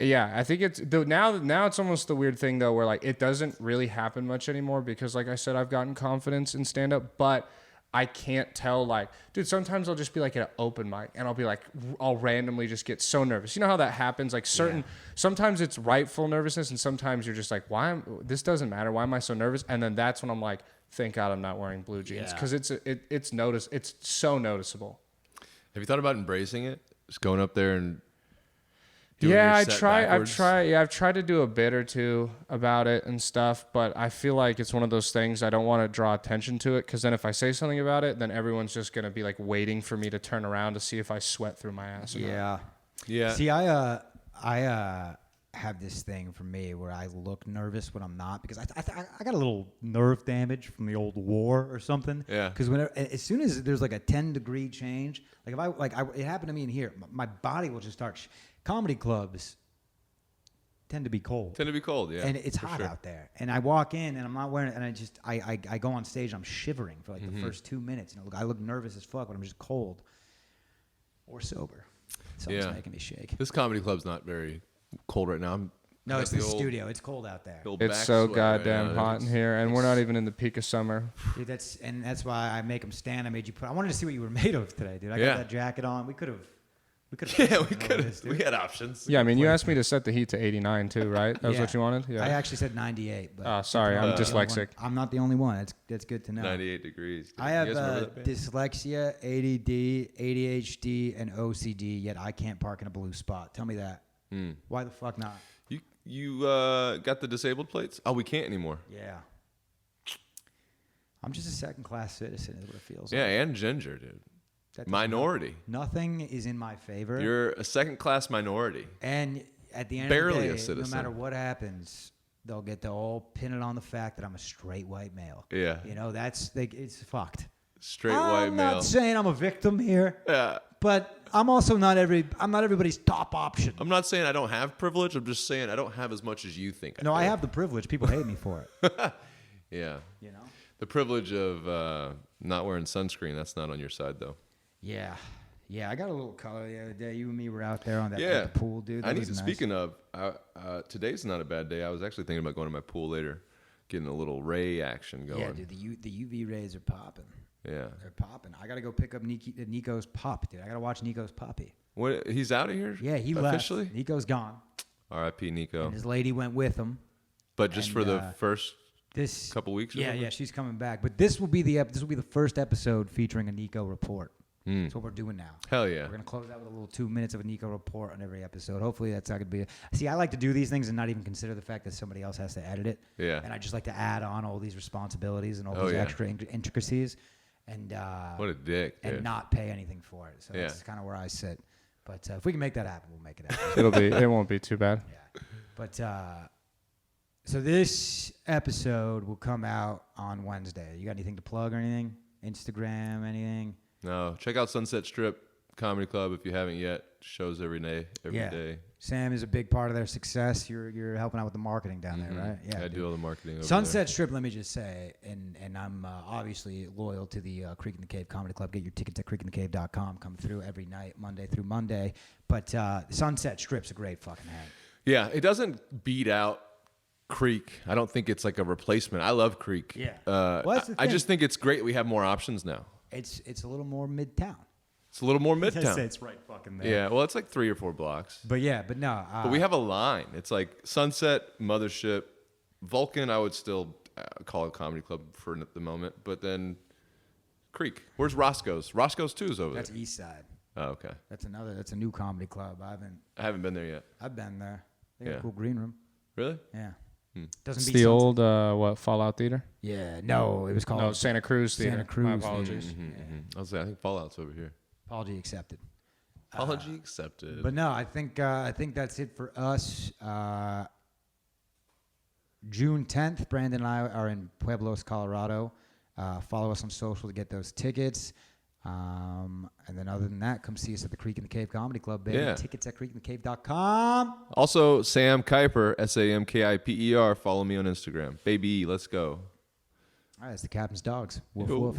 yeah, I think it's now it's almost the weird thing though where like it doesn't really happen much anymore because like I said I've gotten confidence in stand up, but I can't tell like dude, sometimes I'll just be like at an open mic and I'll be like I'll randomly just get so nervous. You know how that happens? Like sometimes it's rightful nervousness and sometimes you're just like this doesn't matter. Why am I so nervous? And then that's when I'm like thank God I'm not wearing blue jeans cuz it's so noticeable. Have you thought about embracing it? Just going up there and doing Yeah, your set backwards? I've tried to do a bit or two about it and stuff, but I feel like it's one of those things I don't want to draw attention to it because then if I say something about it, then everyone's just gonna be like waiting for me to turn around to see if I sweat through my ass. Or not. Yeah. Yeah. See, I have this thing for me where I look nervous when I'm not because I got a little nerve damage from the old war or something. Yeah. Because as soon as there's like a 10-degree change, like it happened to me in here, my body will just start. Comedy clubs tend to be cold. Tend to be cold, yeah. And it's for hot sure. out there. And I walk in and I'm not wearing it. And I go on stage and I'm shivering for like the first 2 minutes. You know, I look nervous as fuck when I'm just cold or sober. Something's making me shake. This comedy club's not very cold right now. No, got it's the studio. It's cold out there. old It's back so sweat goddamn right now. hot in here, and we're not even in the peak of summer. Dude, that's why I make them stand. I made you put. I wanted to see what you were made of today, dude. I Yeah. got that jacket on. We could have. Yeah, we could have. We had options. Yeah, I mean, you asked me to set the heat to 89 too, right? That was Yeah. what you wanted. Yeah. I actually said 98. But Oh, sorry, I'm dyslexic. I'm not the only one. That's good to know. 98 degrees. I You have guys remember that band? dyslexia, ADD, ADHD, and OCD. Yet I can't park in a blue spot. Tell me that. Why the fuck not? You got the disabled plates? Oh, we can't anymore. Yeah. I'm just a second-class citizen. Is what it feels Yeah, like. and ginger, dude. Minority. Nothing is in my favor. You're a second-class minority. And at the end Barely of a the day, citizen. no matter what happens, they'll get to all pin it on the fact that I'm a straight white male. Yeah. You know, it's fucked. Straight white I'm male. not saying I'm a victim here. Yeah. But I'm also not everybody's top option. I'm not saying I don't have privilege. I'm just saying I don't have as much as you think. No, I have the privilege. People hate me for it. Yeah. You know? The privilege of not wearing sunscreen, that's not on your side, though. Yeah. Yeah, I got a little color the other day. You and me were out there on that Yeah. at the pool, dude. That was nice. Speaking of, today's not a bad day. I was actually thinking about going to my pool later, getting a little ray action going. Yeah, dude, the UV rays are popping. Yeah. They're popping. I got to go pick up Nico's pup, dude. I got to watch Nico's puppy. What? He's out of here? Yeah, he officially? left. Nico's gone. R.I.P. Nico. And his lady went with him. But just and, for the first this couple weeks or Yeah, something? yeah, she's coming back. But this will be the first episode featuring a Nico report. That's what we're doing now. Hell yeah. We're going to close out with a little 2 minutes of a Nico report on every episode. Hopefully that's not going to be... See, I like to do these things and not even consider the fact that somebody else has to edit it. Yeah. And I just like to add on all these responsibilities and all Oh, these yeah. extra intricacies and What a dick, dude. and not pay anything for it. So Yeah. that's kind of where I sit. But if we can make that happen, we'll make it happen. It won't be too bad. Yeah. But so this episode will come out on Wednesday. You got anything to plug or anything? Instagram, anything? No. Check out Sunset Strip Comedy Club if you haven't yet. Shows every day. Every day. Sam is a big part of their success. You're helping out with the marketing down there, right? Yeah, I dude. do all the marketing over Sunset Strip, let me just say, and I'm obviously loyal to the Creek in the Cave Comedy Club. Get your tickets at creekinthecave.com. Come through every night, Monday through Monday. But Sunset Strip's a great fucking hang. Yeah, it doesn't beat out Creek. I don't think it's like a replacement. I love Creek. Yeah. Well, that's the I thing. just think it's great we have more options now. It's a little more midtown. It's a little more midtown. It's right fucking there. Yeah, well, it's like 3 or 4 blocks. But no. But we have a line. It's like Sunset, Mothership, Vulcan. I would still call it Comedy Club for the moment. But then Creek. Where's Roscoe's? Roscoe's 2 is over That's there. East Side. Oh, okay. That's a new comedy club. I haven't been there yet. I've been there. They got Yeah. a cool green room. Really? Yeah. Doesn't It's beat the Sunset. old Fallout Theater. Yeah. No, it was called No, Santa Cruz Theater. Santa Cruz. My apologies. I was like, I think Fallout's over here. Apology accepted. Apology accepted. But no, I think that's it for us. June 10th, Brandon and I are in Pueblos, Colorado. Follow us on social to get those tickets. And then other than that, come see us at the Creek in the Cave Comedy Club, baby. Yeah. Tickets at creekinthecave.com. Also, Sam Kiper, Samkiper. Follow me on Instagram. Baby, let's go. All right, it's the Captain's Dogs. Woof, Yo. woof.